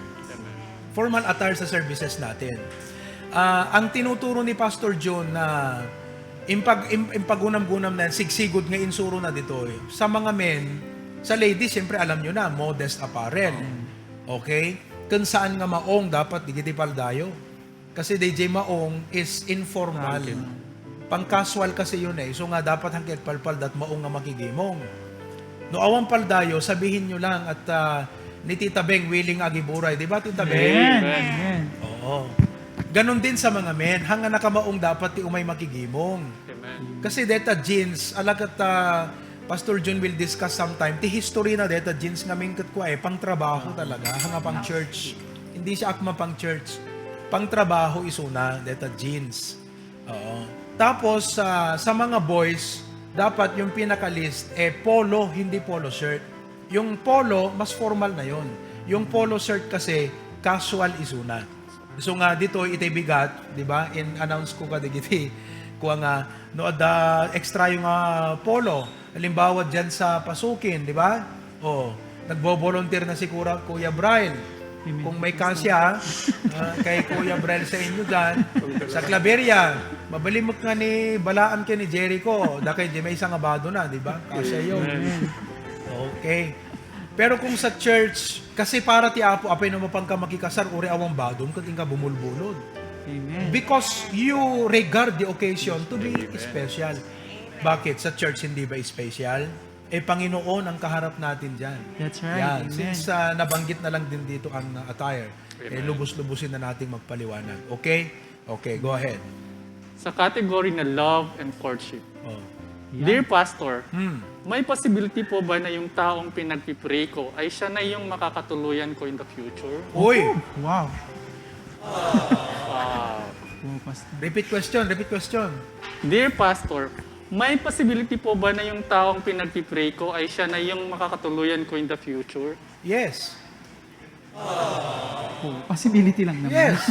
Formal attire sa services natin. Ang tinuturo ni Pastor John na impagunam-gunam na sigsigod nga insuro na dito sa mga men, sa ladies, siyempre alam nyo na, modest apparel. Okay? Kung saan nga maong dapat digiti paldayo. Kasi DJ maong is informal. Pang-casual kasi yun eh. So nga dapat hangkit palpaldat maong nga makigimong. No awang paldayo, sabihin nyo lang at ni Tita Beng willing agiburay. Di ba Tita Beng? Amen. Oo. Ganon din sa mga men. Hanga nakamaong dapat ti umay makigimong. Amen. Kasi deta jeans, alagat Pastor John will discuss sometime, ti history na deta jeans nga mingkat ko pang trabaho talaga, hanga pang church. Hindi siya akma pang church. Pang trabaho isuna, deta jeans. Oo. Tapos, sa mga boys, dapat yung pinaka-list, polo, hindi polo shirt. Yung polo, mas formal na yon. Yung polo shirt kasi, casual isuna. So nga, dito, itay bigat, di ba? In-announce ko ka, digiti, kuha nga, no, extra yung polo. Halimbawa, dyan sa pasukin, di ba? Nagbo-volunteer na si Kuya Brian. Kung may kasya, kay Kuya Brian sa inyo dyan, sa Claveria, mabalimot nga ni Balaan ni Jericho, dahil di may isang abado na, di ba? Kasya yun. Okay. Pero kung sa church, kasi para ti Apo, apay naman pang ka makikasar, uri awang badon, kung ka bumulbulod. Amen. Because you regard the occasion to be special. Bakit? Sa church hindi ba special? Panginoon ang kaharap natin dyan. That's right. Yan. Amen. Since nabanggit na lang din dito ang attire, lubos-lubusin na nating magpaliwanag. Okay? Okay, go ahead. Sa category na love and courtship. Oh. Dear Pastor, Hmm. may possibility po ba na yung taong pinagpipray ko ay siya na yung makakatuluyan ko in the future? Uy! Wow. Wow. Wow, Pastor. Repeat question. Dear Pastor, may possibility po ba na yung taong pinagpipray ko ay siya na yung makakatuluyan ko in the future? Yes. Oh, possibility lang naman. Yes.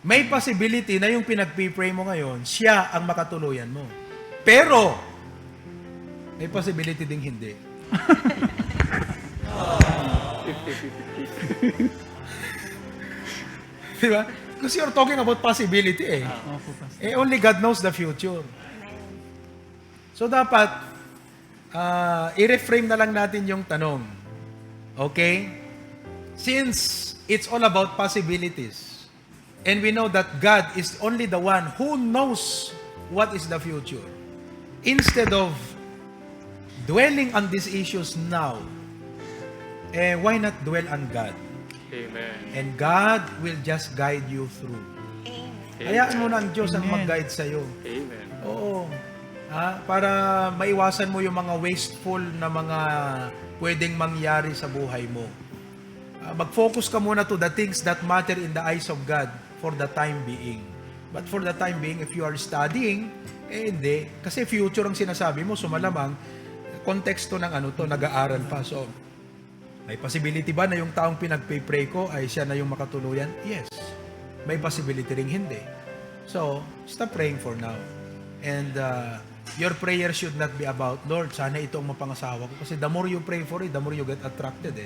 May possibility na yung pinagpipray mo ngayon, siya ang makatuluyan mo. Pero, may possibility ding hindi. 50-50. Diba? Because you're talking about possibility Opo, Pastor. only God knows the future. So dapat, i-reframe na lang natin yung tanong. Okay? Since it's all about possibilities, and we know that God is only the one who knows what is the future, instead of dwelling on these issues now, why not dwell on God? Amen. And God will just guide you through. Amen. Hayaan mo na ang Diyos ang Amen. mag-guide sa'yo. Amen. Oo. Para maiwasan mo yung mga wasteful na mga pwedeng mangyari sa buhay mo. Mag-focus ka muna to the things that matter in the eyes of God for the time being. But for the time being, if you are studying, hindi. Kasi future ang sinasabi mo, sumalamang, konteksto ng nag-aaral pa. So, may possibility ba na yung taong pinagpipray ko ay siya na yung makatuluyan? Yes. May possibility ring hindi. So, stop praying for now. And your prayer should not be about, Lord, sana ito ang mapangasawa ko. Kasi the more you pray for it, the more you get attracted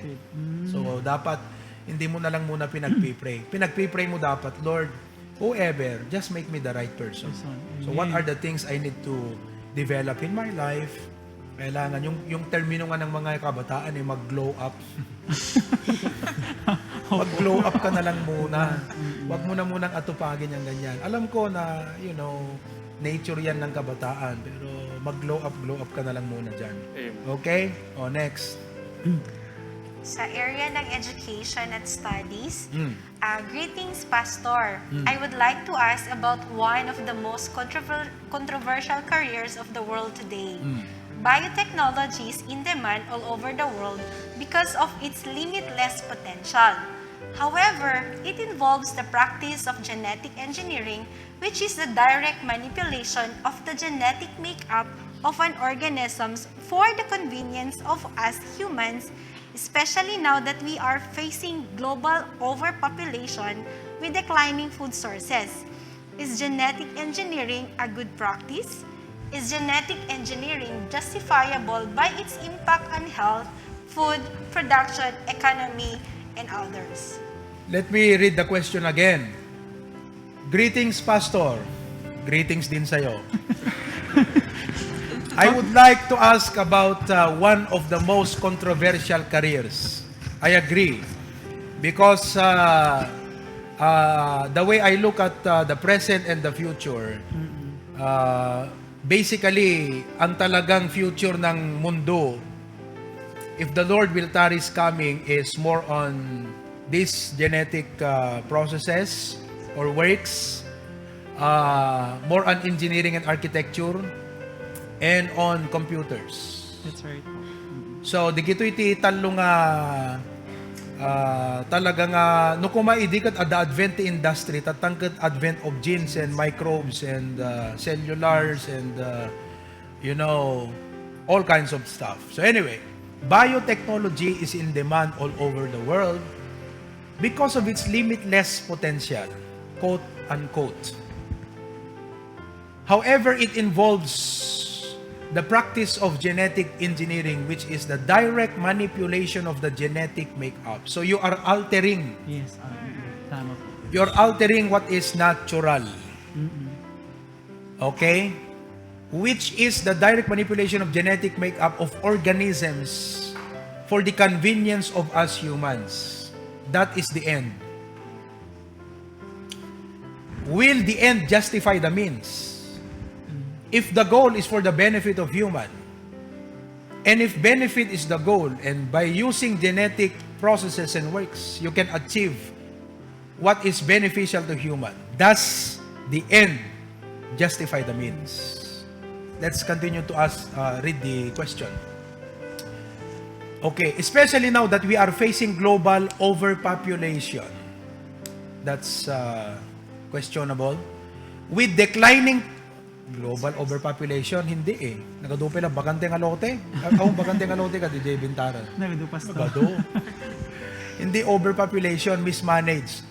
So, dapat, hindi mo na lang muna pinagpipray. Pinagpipray mo dapat, Lord, whoever, just make me the right person. So, what are the things I need to develop in my life? Kailangan, yung termino nga ng mga kabataan mag-glow up. Mag-glow up ka na lang muna. Huwag mo na munang atupagin yung ganyan. Alam ko na, nature yan ng kabataan. Pero mag-glow up ka na lang muna dyan. Amen. Okay? Next. Sa area ng education at studies, Mm. greetings, Pastor. I would like to ask about one of the most controversial careers of the world today. Biotechnology is in demand all over the world because of its limitless potential. However, it involves the practice of genetic engineering, which is the direct manipulation of the genetic makeup of an organism for the convenience of us humans, especially now that we are facing global overpopulation with declining food sources. Is genetic engineering a good practice? Is genetic engineering justifiable by its impact on health, food, production, economy, and others? Let me read the question again. Greetings, Pastor. Greetings din sa'yo. I would like to ask about one of the most controversial careers. I agree. Because the way I look at the present and the future, basically, ang talagang future ng mundo, if the Lord will tarry is coming, is more on these genetic processes or works, more on engineering and architecture, and on computers. That's right. So, di kito iti talo nga talagang no kumaidikat at the advent the industry, tatangkat advent of genes and microbes and cellulars and all kinds of stuff. So anyway, biotechnology is in demand all over the world because of its limitless potential, quote unquote. However, it involves the practice of genetic engineering, which is the direct manipulation of the genetic makeup. So you are altering. Yes, tama po. You're altering what is natural. Okay? Which is the direct manipulation of genetic makeup of organisms for the convenience of us humans. That is the end. Will the end justify the means? If the goal is for the benefit of human, and if benefit is the goal, and by using genetic processes and works, you can achieve what is beneficial to human, does the end justify the means? Let's continue to read the question. Okay, especially now that we are facing global overpopulation. That's questionable. With declining global overpopulation, hindi eh. Nagadupe lang, bakante nga lote. Ako, bakante nga lote ka, DJ Bintaran. Nagdo pastor. Nagado. Hindi overpopulation, mismanaged.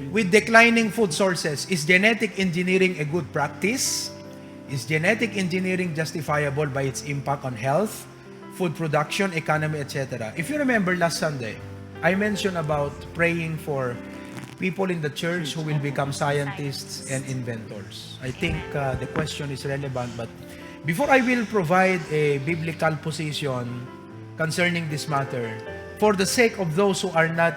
With declining food sources, is genetic engineering a good practice? Is genetic engineering justifiable by its impact on health, food production, economy, etc.? If you remember last Sunday, I mentioned about praying for people in the church who will become scientists and inventors. I think the question is relevant, but before I will provide a biblical position concerning this matter, for the sake of those who are not,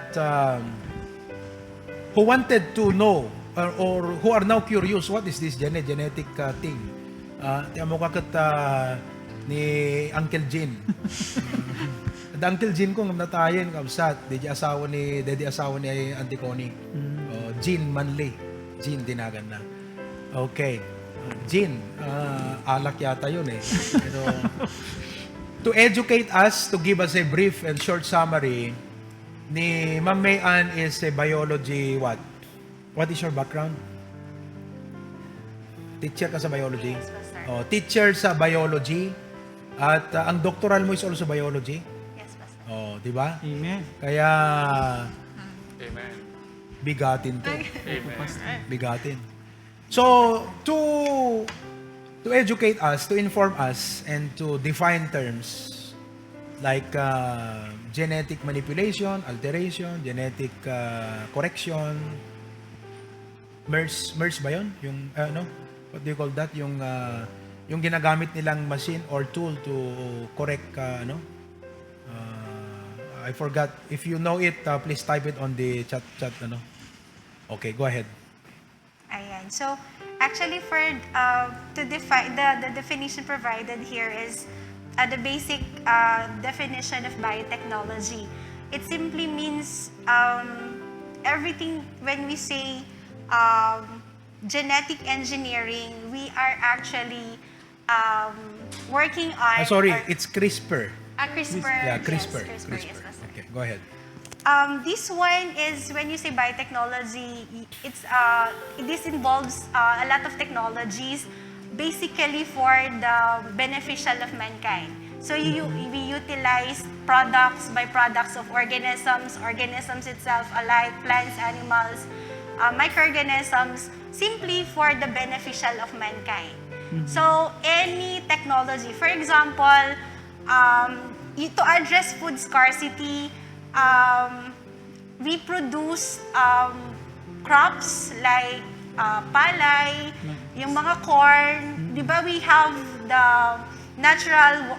who wanted to know, or who are now curious, what is this genetic thing? Tiyan mo kakit ni Uncle Jean. Uncle Jean ko natayin kabsat, dedi asawa ni Auntie Connie. Jean Manley. Jean dinagan na. Okay. Jean, alak yata yun eh. Pero to educate us, to give us a brief and short summary, ni Ma'am May Ann is a biology what? What is your background? Teacher ka sa biology? Yes, Pastor. Oh, teacher sa biology. At ang doctoral mo is also biology. Yes, Pastor. Oh, di ba? Amen. Kaya Amen. bigatin to. Amen. Bigatin. So, to educate us, to inform us, and to define terms like genetic manipulation, alteration, genetic correction, MERS ba yun? Yung, what do you call that? Yung ginagamit nilang machine or tool to correct, I forgot. If you know it, please type it on the chat. Okay, go ahead. Ayan. So, actually, for to define the definition provided here is the basic definition of biotechnology. It simply means everything. When we say genetic engineering, we are actually working on. Sorry, it's CRISPR. CRISPR. Yeah, yes, CRISPR. CRISPR. Yes, Pastor. Okay, go ahead. This one is, when you say biotechnology, this involves a lot of technologies, basically for the beneficial of mankind. So we utilize byproducts of organisms itself alike, plants, animals, microorganisms, simply for the beneficial of mankind. So any technology, for example, to address food scarcity, we produce crops like palay, yung mga corn. Di ba we have the natural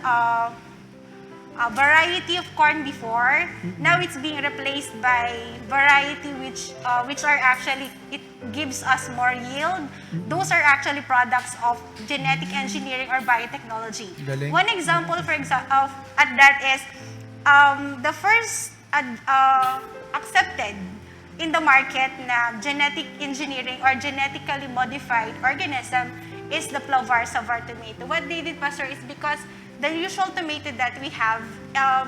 variety of corn before. Now it's being replaced by variety which are actually, it gives us more yield. Those are actually products of genetic engineering or biotechnology. Galing. One example, at that is the first accepted in the market na genetic engineering or genetically modified organism is the Plovar savar tomato. What they did, Pastor, is because the usual tomato that we have,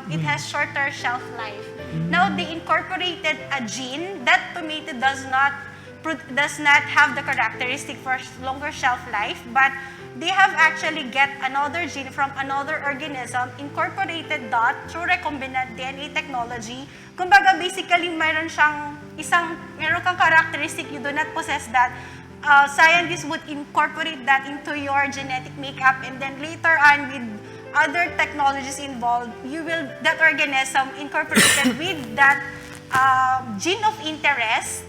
it has shorter shelf life. Now they incorporated a gene that tomato does not have the characteristic for longer shelf life, but they have actually get another gene from another organism, incorporated that through recombinant DNA technology. Kumbaga, basically, meron kang characteristic you do not possess that. Scientists would incorporate that into your genetic makeup, and then later on, with other technologies involved, that organism incorporated with that gene of interest,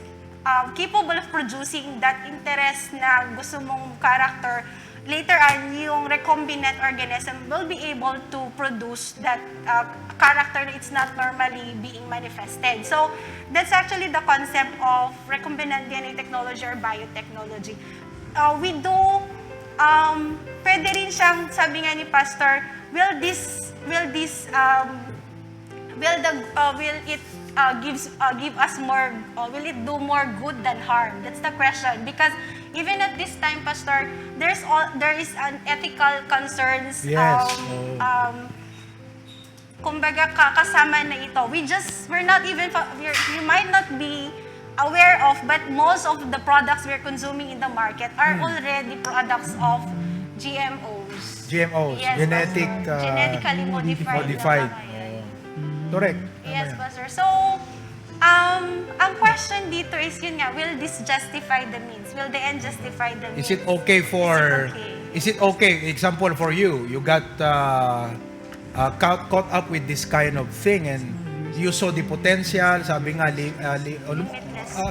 capable of producing that interest na gusto mong character. Later on, yung recombinant organism will be able to produce that character that it's not normally being manifested. So, that's actually the concept of recombinant DNA technology or biotechnology. Pwede rin siyang, sabi nga ni Pastor, will it do more good than harm? That's the question. Because even at this time, Pastor, there is an ethical concerns. Yes. Kumbaga, kasama na ito. You might not be aware of, but most of the products we're consuming in the market are already products of GMOs. GMOs, Yes, genetic, Pastor. Genetically modified. Correct. Yes, Pastor. So, ang question dito is yun nga, will this justify the means? Will the end justify the means? Is it okay example for you, you got caught up with this kind of thing and you saw the potential, sabi nga,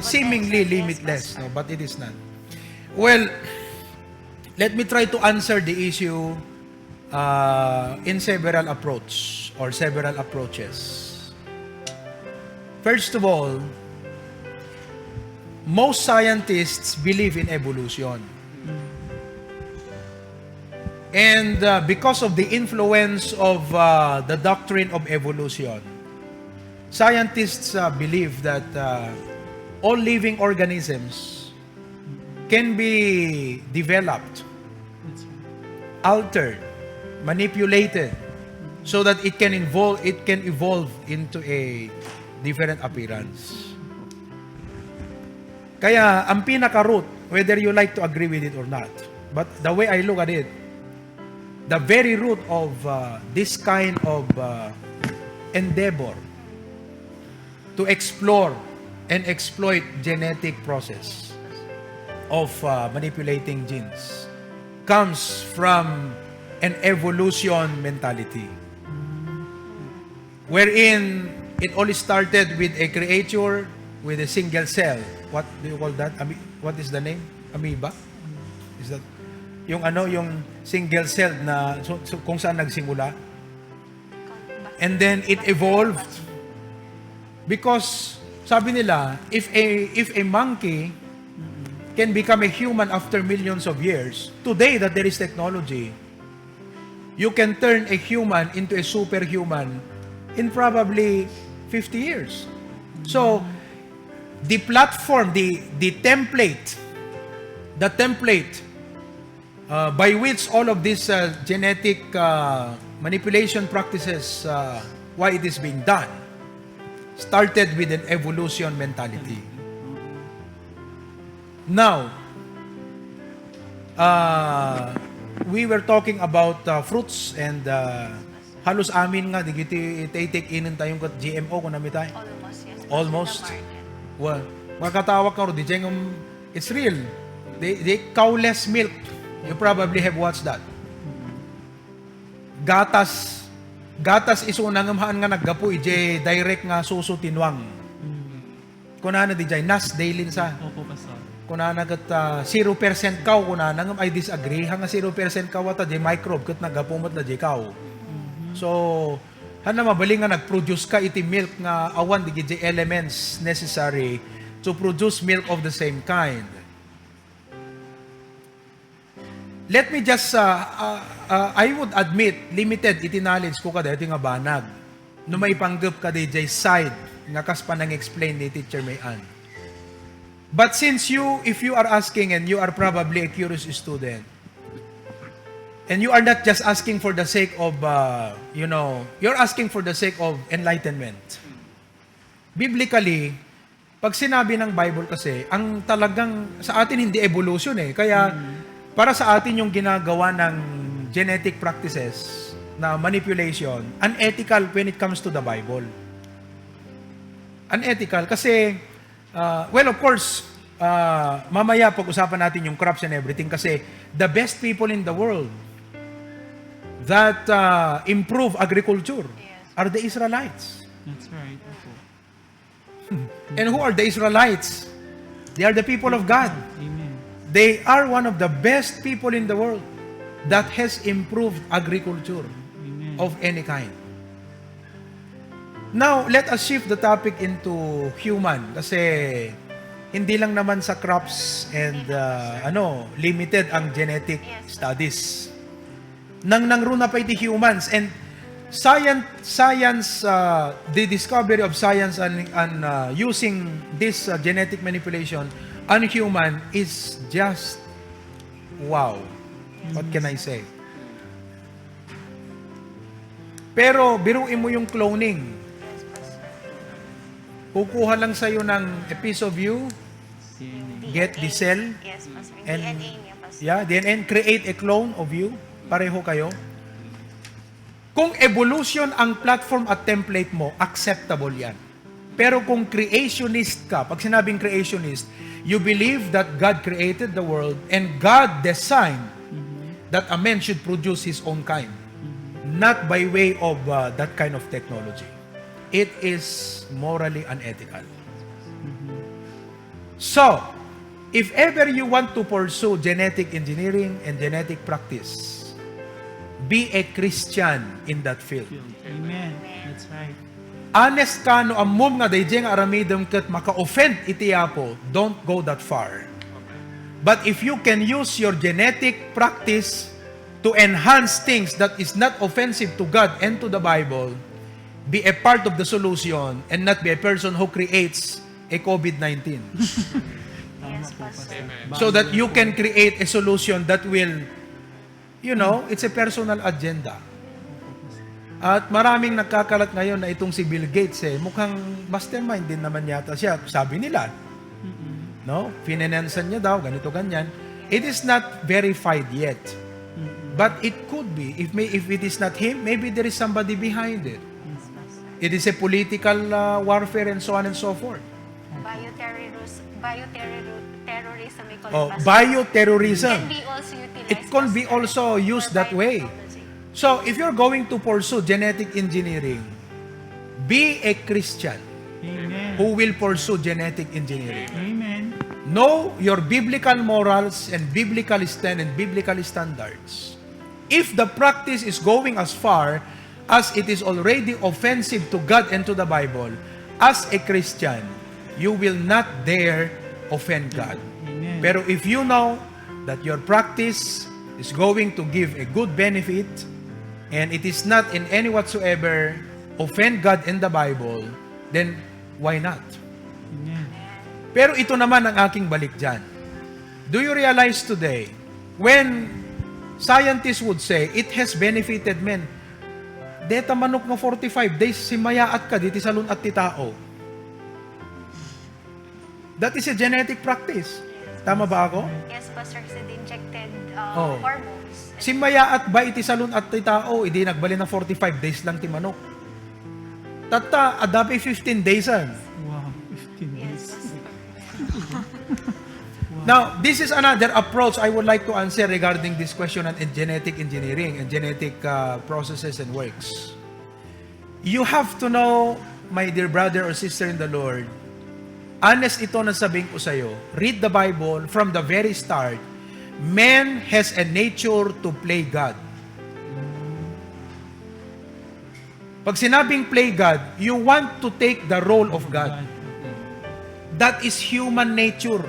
seemingly limitless, no? But it is not. Well, let me try to answer the issue in several approaches. First of all, most scientists believe in evolution. And because of the influence of the doctrine of evolution, scientists believe that all living organisms can be developed, altered, manipulated, so that it can evolve into a different appearance. Kaya, ang pinaka-root, whether you like to agree with it or not, but the way I look at it, the very root of this kind of endeavor to explore and exploit genetic process of manipulating genes comes from an evolution mentality, wherein it all started with a creature with a single cell. What do you call that? What is the name? Amoeba? Is that yung single cell na so kung saan nagsimula? And then it evolved because sabi nila, if a monkey can become a human after millions of years, today that there is technology, you can turn a human into a superhuman in probably 50 years. So, the platform, the template by which all of these genetic manipulation practices, why it is being done, started with an evolution mentality. Now, we were talking about fruits and halos amin nga, digiti take inin tayong GMO kung namin tayo. Almost, yes. Almost. Well, makatawag ka ro, it's real. They cowless milk. You probably have watched that. Gatas is unang haan nga naggapo, ije direct nga suso tinwang. Kunana di jay, nas dailin sa. Opo, Pastor. Kunana kat 0% kaw, kunana nga I disagree, hanga 0% kaw ata, jay microbe, kat naggapo mat na jay kaw. So, hana mabaling nga nag-produce ka iti milk nga awan di jay elements necessary to produce milk of the same kind. Let me just, I would admit, limited iti knowledge ko kada iti nga banag. No may panggap ka DJ side, nga kas pa nang explain ni Teacher Mayan. But since if you are asking and you are probably a curious student, And you are not just asking for the sake of, you're asking for the sake of enlightenment. Biblically, pag sinabi ng Bible kasi, ang talagang, sa atin hindi evolution eh. Kaya, para sa atin yung ginagawa ng genetic practices na manipulation, unethical when it comes to the Bible. Unethical kasi, well, of course, mamaya pag-usapan natin yung crops and everything kasi the best people in the world that improve agriculture are the Israelites. That's right. And who are the Israelites? They are the people of God. Amen. They are one of the best people in the world that has improved agriculture of any kind. Now, let us shift the topic into human kasi hindi lang naman sa crops and limited ang genetic studies. Nang runa pa iti humans and science the discovery of science and using this genetic manipulation on human is just wow. What can I say? Pero biruin mo yung cloning. Kukuha lang sa'yo ng a piece of you, get the cell, Yes, Pastor. and DNA niya, Pastor. DNA, create a clone of you. Pareho kayo. Kung evolution ang platform at template mo, acceptable yan. Pero kung creationist ka, pag sinabing creationist, you believe that God created the world and God designed that a man should produce his own kind. Not by way of that kind of technology. It is morally unethical. So, if ever you want to pursue genetic engineering and genetic practice, be a Christian in that field. Amen. That's right. Honest ka no amom nga dayjeng aramidem ket maka-offend iti Apo, don't go that far. But if you can use your genetic practice to enhance things that is not offensive to God and to the Bible, be a part of the solution and not be a person who creates a COVID-19. Yes, Pastor. So that you can create a solution that will, it's a personal agenda. At maraming nagkakalat ngayon na itong si Bill Gates mukhang mastermind din naman yata siya. Sabi nila, no? Finanansan niya daw, ganito, ganyan. It is not verified yet. But it could be. If it is not him, maybe there is somebody behind it. It is a political warfare and so on and so forth. Bioterrorism, we call Oh, it, Pastor. bioterrorism. Can be also utilized, It can be Pastor, also used for that way. biotechnology. So, if you're going to pursue genetic engineering, be a Christian Amen. who will pursue genetic engineering. Amen. Know your biblical morals and biblical stand and biblical standards. If the practice is going as far as it is already offensive to God and to the Bible, as a Christian, you will not dare offend God. Amen. Pero if you know that your practice is going to give a good benefit and it is not in any whatsoever offend God and the Bible, then why not? Amen. Pero ito naman ang aking balik dyan. Do you realize today, when scientists would say, it has benefited men, deta manok nga 45 days, simayaat ka, diti salon at ti tao. That is a genetic practice. Tama ba ako? Yes, Pastor, kasi the injected Oh. hormones. Simayaat ba iti salon at ti tao, hindi nagbali ng 45 days lang ti manok. Tata, adapi 15 days an. Wow. 15 Yes, days. Pastor. Now, this is another approach I would like to answer regarding this question on genetic engineering and genetic processes and works. You have to know, my dear brother or sister in the Lord, honest ito na sabihin ko sa'yo, read the Bible from the very start. Man has a nature to play God. Pag sinabing play God, you want to take the role of God. That is human nature.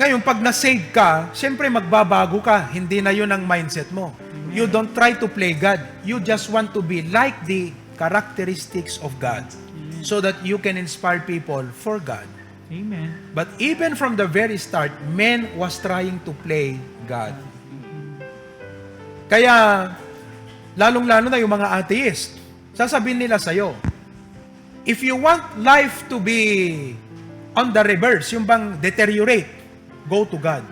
Ngayon, pag na-save ka, siyempre magbabago ka. Hindi na yun ang mindset mo. You don't try to play God. You just want to be like the characteristics of God so that you can inspire people for God. Amen. But even from the very start, man was trying to play God. Kaya, lalong-lalo na yung mga atheist, sasabihin nila sa'yo, if you want life to be on the reverse, yung bang deteriorate, go to God.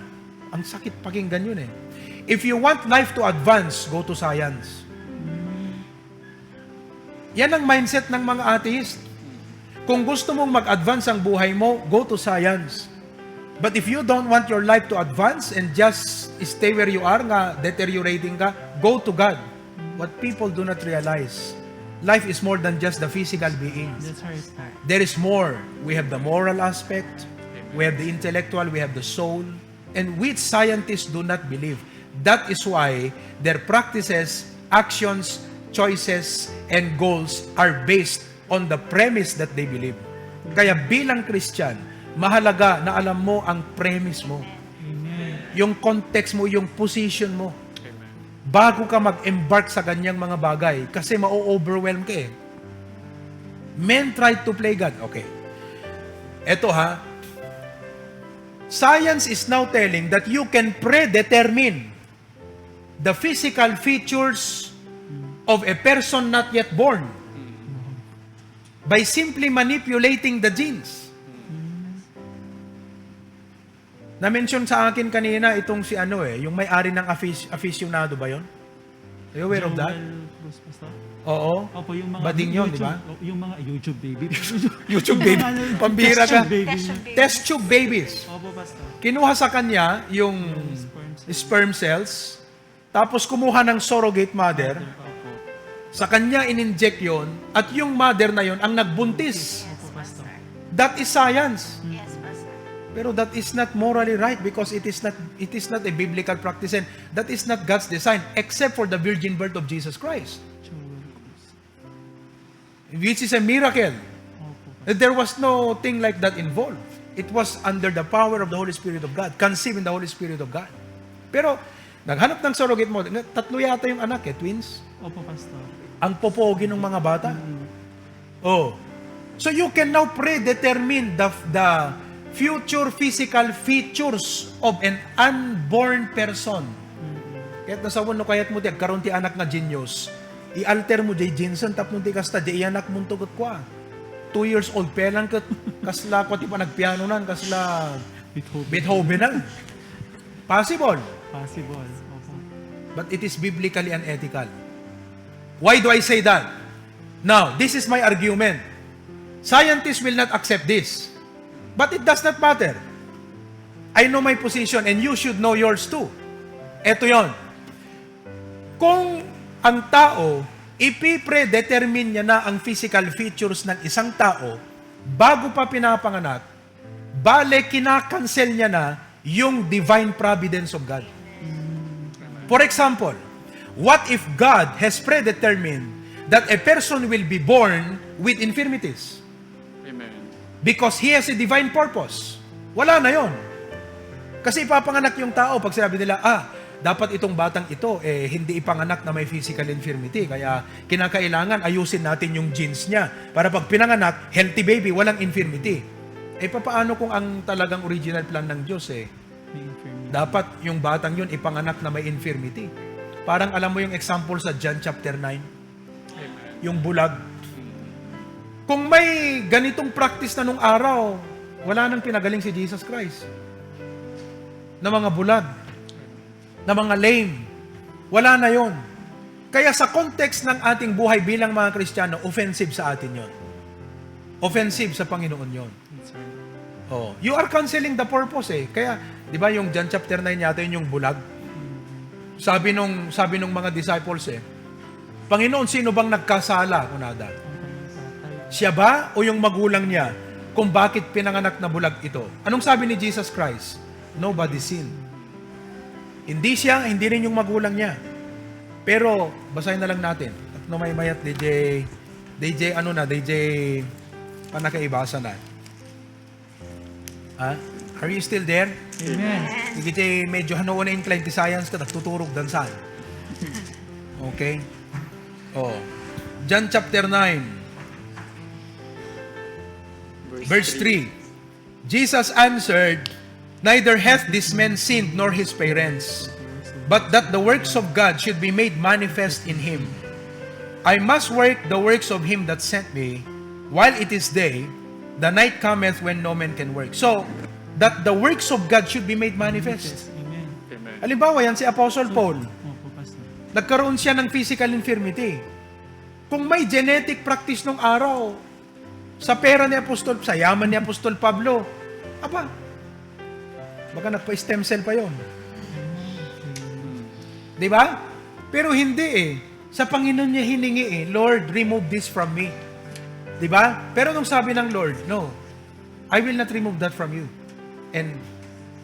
Ang sakit pakinggan yun eh. If you want life to advance, go to science. Yan ang mindset ng mga atheist. Kung gusto mong mag-advance ang buhay mo, go to science. But if you don't want your life to advance and just stay where you are, nga deteriorating ka, go to God. What people do not realize, life is more than just the physical being. That's right, Pat. There is more. We have the moral aspect, we have the intellectual, we have the soul, and which scientists do not believe. That is why their practices, actions, choices, and goals are based on the premise that they believe. Kaya bilang Christian, mahalaga na alam mo ang premise mo. Yung context mo, yung position mo. Bago ka mag-embark sa ganyang mga bagay, kasi ma-overwhelm ka eh. Men try to play God. Okay. Eto ha. Science is now telling that you can predetermine the physical features of a person not yet born by simply manipulating the genes. Na-mention sa akin kanina itong si yung may-ari ng aficionado ba yon? Are you aware of that? Cruz, Pastor. Oo. Opo, yung mga Bading yun, di YouTube- ba? Yung mga YouTube baby. YouTube baby. Pambira ka. Test tube baby. Test tube baby. Test tube babies. Opo, Pastor. Kinuha sa kanya yung sperm cells, tapos kumuha ng surrogate mother, Opo. sa kanya in-inject yon, at yung mother na yon ang nagbuntis. Opo, Pastor. That is science. Yes, Pastor. Pero that is not morally right because it is not a biblical practice and that is not God's design except for the virgin birth of Jesus Christ, which is a miracle. There was no thing like that involved. It was under the power of the Holy Spirit of God, conceived in the Holy Spirit of God. Pero naghanap ng surrogate mo, tatlo yata yung anak twins. Opo, Pastor. Ang popogi ng mga bata. Oh. So you can now predetermine the future physical features of an unborn person. Kahit nasa wano kayat mo, karon ti anak nga genius, i-alter mo jay Jensen, tapos ti kasta, jay anak mo tugot kwa. 2 years old pa lang, kasla ko ti pa nagpiano nan, kasla Beethoven nan. Possible. Possible. Opo. But it is biblically unethical. Why do I say that? Now, this is my argument. Scientists will not accept this. But it does not matter. I know my position and you should know yours too. Ito yon. Kung ang tao, ipipredetermine niya na ang physical features ng isang tao bago pa pinapanganak, bale kinakancel niya na yung divine providence of God. For example, what if God has predetermined that a person will be born with infirmities? Amen. Because He has a divine purpose. Wala na yon. Kasi ipapanganak yung tao pag sinabi nila, dapat itong batang ito, hindi ipanganak na may physical infirmity. Kaya kinakailangan ayusin natin yung genes niya. Para pag pinanganak, healthy baby, walang infirmity. Papaano kung ang talagang original plan ng Diyos May infirmity. dapat yung batang yun ipanganak na may infirmity. Parang alam mo yung example sa John chapter 9, yung bulag. Kung may ganitong practice na nung araw, wala nang pinagaling si Jesus Christ. Na mga bulag, na mga lame, wala na yon. Kaya sa context ng ating buhay bilang mga Kristiyano, offensive sa atin yon. Offensive sa Panginoon yon. Oh, you are canceling the purpose Kaya, di ba yung John chapter 9 yata yun yung bulag? Sabi nung mga disciples Panginoon, sino bang nagkasala? Kunada. Siya ba o yung magulang niya kung bakit pinanganak na bulag ito? Anong sabi ni Jesus Christ? Nobody sinned. Hindi siya, hindi rin yung magulang niya. Pero, basahin na lang natin. At no may mayat, DJ, panakaibasa na. Are you still there? Amen. DJ, medyo hanoon na inclined to science ka, tuturog dansan. Okay? Oh. John chapter 9. Verse 3. Jesus answered, neither hath this man sinned nor his parents, but that the works of God should be made manifest in him. I must work the works of him that sent me, while it is day, the night cometh when no man can work. So, that the works of God should be made manifest. Amen. Amen. Halimbawa, yan si Apostle Paul. Opo, Pastor. Nagkaroon siya ng physical infirmity. Kung may genetic practice nung araw, sa pera ni Apostol, sa yaman ni Apostol Pablo, baka nagpa-stem cell pa yon. Di ba? Pero hindi eh. Sa Panginoon niya hiningi eh, Lord, remove this from me. Di ba? Pero nung sabi ng Lord, no, I will not remove that from you. And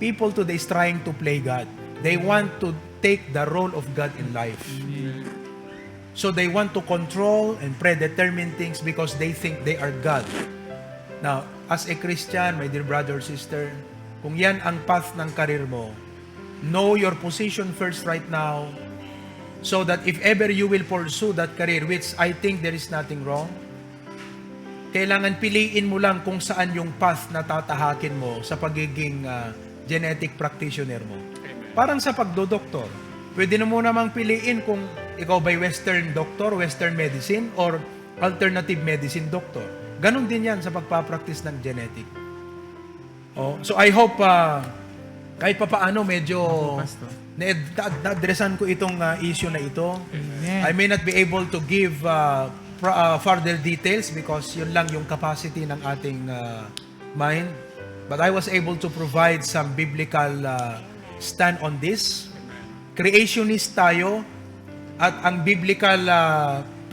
people today is trying to play God. They want to take the role of God in life. So they want to control and predetermine things because they think they are God. Now, as a Christian, my dear brother or sister, kung yan ang path ng karir mo, know your position first right now, so that if ever you will pursue that career, which I think there is nothing wrong, kailangan piliin mo lang kung saan yung path na tatahakin mo sa pagiging genetic practitioner mo. Parang sa pagdodoktor, pwede na mo namang piliin kung ikaw ba'y Western doctor, Western medicine, or alternative medicine doctor. Ganon din yan sa pagpapractice ng genetic. Oh, so I hope kahit pa paano medyo Pastor. na-addressan ko itong issue na ito. Amen. I may not be able to give further details because yun lang yung capacity ng ating mind. But I was able to provide some biblical stand on this. Creationist tayo at ang biblical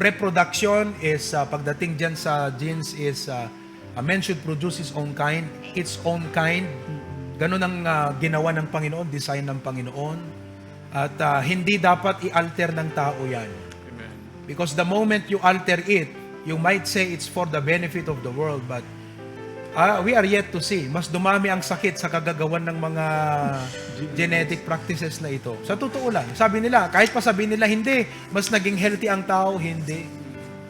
reproduction is pagdating dyan sa genes is a man should produce his own kind, its own kind. Ganun ang ginawa ng Panginoon, design ng Panginoon. At hindi dapat i-alter ng tao yan. Amen. Because the moment you alter it, you might say it's for the benefit of the world, but we are yet to see. Mas dumami ang sakit sa kagagawan ng mga genetic practices na ito. Sa totoo lang, sabi nila, kahit pa sabihin nila, hindi, mas naging healthy ang tao, hindi.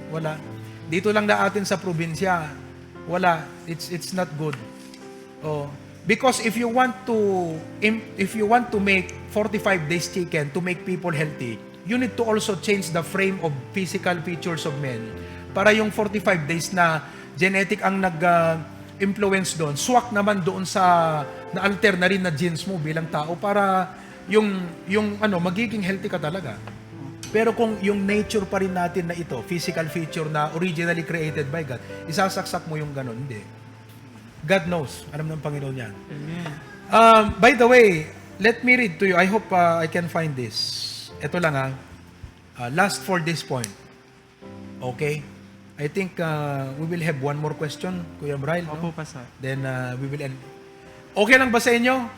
Wala. Dito lang na atin sa probinsya, wala. It's not good. Oh. Because if you want to make 45 days chicken to make people healthy, you need to also change the frame of physical features of men. Para yung 45 days na genetic ang nag-influence doon, swak naman doon sa na-alter na rin na genes mo bilang tao para yung magiging healthy ka talaga. Pero kung yung nature pa rin natin na ito, physical feature na originally created by God, isasaksak mo yung ganun, hindi. God knows. Alam ng Panginoon yan. Amen. By the way, let me read to you. I hope I can find this. Ito lang last for this point. Okay? I think we will have one more question, Kuya Braille. Opo, No? Pastor. Then we will end. Okay lang ba sa inyo?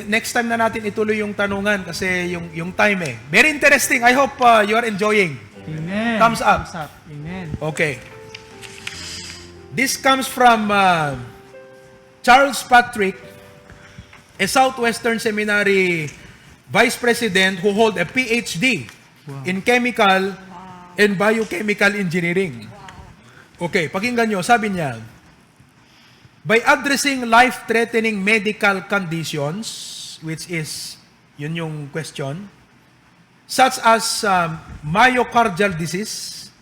Next time na natin ituloy yung tanungan kasi yung time eh. Very interesting. I hope you are enjoying. Amen. Thumbs up. Thumbs up. Amen. Okay. This comes from Charles Patrick, a Southwestern Seminary Vice President who hold a PhD in Chemical and Biochemical Engineering. Okay, pakinggan nyo, sabi niya, by addressing life-threatening medical conditions, which is, yun yung question, such as myocardial disease,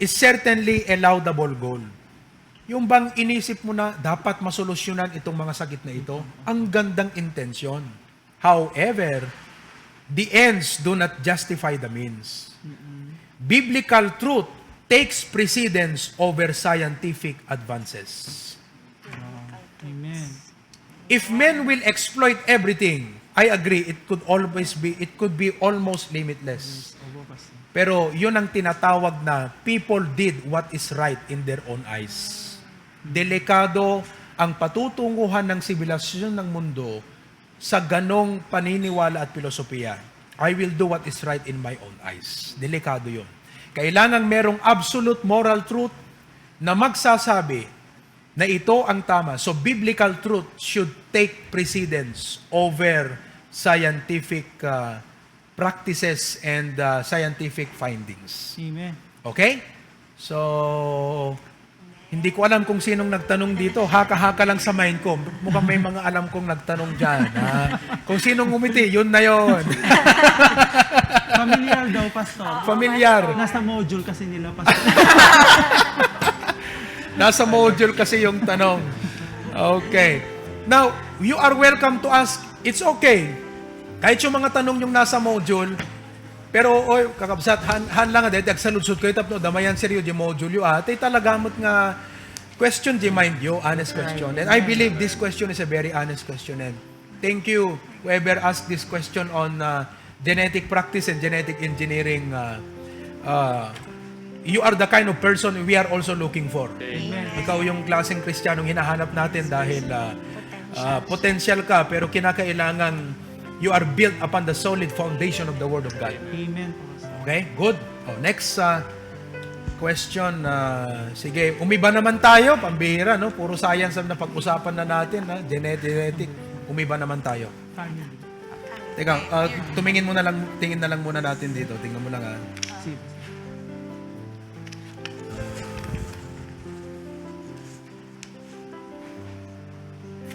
is certainly a laudable goal. Yung bang inisip mo na dapat masolusyonan itong mga sakit na ito, ang gandang intensyon. However, the ends do not justify the means. Biblical truth takes precedence over scientific advances. Amen. If men will exploit everything, I agree, it could be almost limitless. Opo, Pastor. Pero yun ang tinatawag na people did what is right in their own eyes. Delikado ang patutunguhan ng sibilisasyon ng mundo sa ganong paniniwala at filosofiya. I will do what is right in my own eyes. Delikado yun. Kailangan merong absolute moral truth na magsasabi na ito ang tama. So biblical truth should take precedence over scientific practices and scientific findings. Amen. Okay? So, Hindi ko alam kung sinong nagtanong dito. Haka-haka lang sa mind ko. Mukhang may mga alam kong nagtanong dyan. Kung sinong umiti, yun na yun. Familiar daw, Pastor. Familiar. Nasa module kasi nila, Pastor. Nasa module kasi yung tanong. Okay. Now, you are welcome to ask. It's okay. Kahit yung mga tanong yung nasa module, pero, oy, kakabsat, han lang nga, dahil agsaludsod ko, tapno, damayan seryo di module yung atay talagamot nga question di mind you, honest question. And I believe this question is a very honest question. And thank you, whoever asked this question on genetic practice and genetic engineering. You are the kind of person we are also looking for. Ikaw yung klaseng Kristiyanong hinahanap natin dahil potential ka, pero kinakailangan you are built upon the solid foundation of the Word of God. Amen. Okay? Good. Next question. Sige, umiba naman tayo. Pambihira, no? Puro science ang napag-usapan na natin. Genetic. Umiba naman tayo. Family. Teka, tingin na lang muna natin dito. Tingnan mo lang, Sige.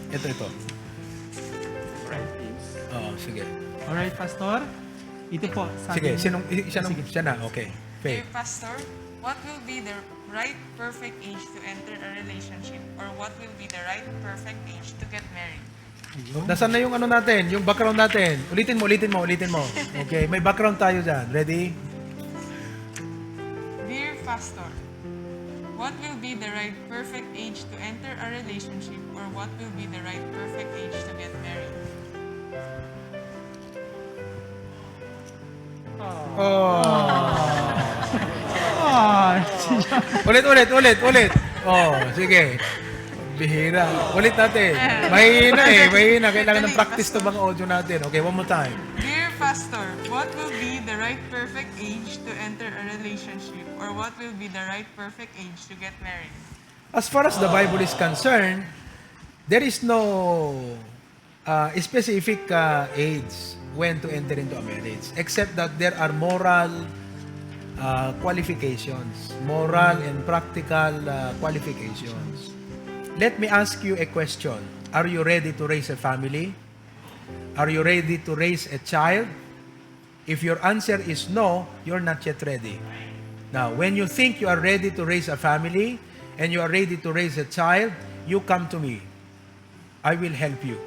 Ito. Sige. Alright, Pastor. Ito po. Sige, siya na. Okay. Dear Faith. Pastor, what will be the right perfect age to enter a relationship, or what will be the right perfect age to get married? Nasaan na yung ano natin? Yung background natin. Ulitin mo. Okay, may background tayo dyan. Ready? Dear Pastor, what will be the right perfect age to enter a relationship, or what will be the right perfect age to get married? Ulit. Sige. Bihira. Ulit natin. Mahina. Kailangan ng practice to mga audio natin. Okay, one more time. Dear Pastor, what will be the right perfect age to enter a relationship, or what will be the right perfect age to get married? As far as the Bible is concerned, there is no specific age when to enter into a marriage, except that there are moral qualifications, moral and practical qualifications. Let me ask you a question. Are you ready to raise a family? Are you ready to raise a child? If your answer is no, you're not yet ready. Now, when you think you are ready to raise a family and you are ready to raise a child, you come to me. I will help you.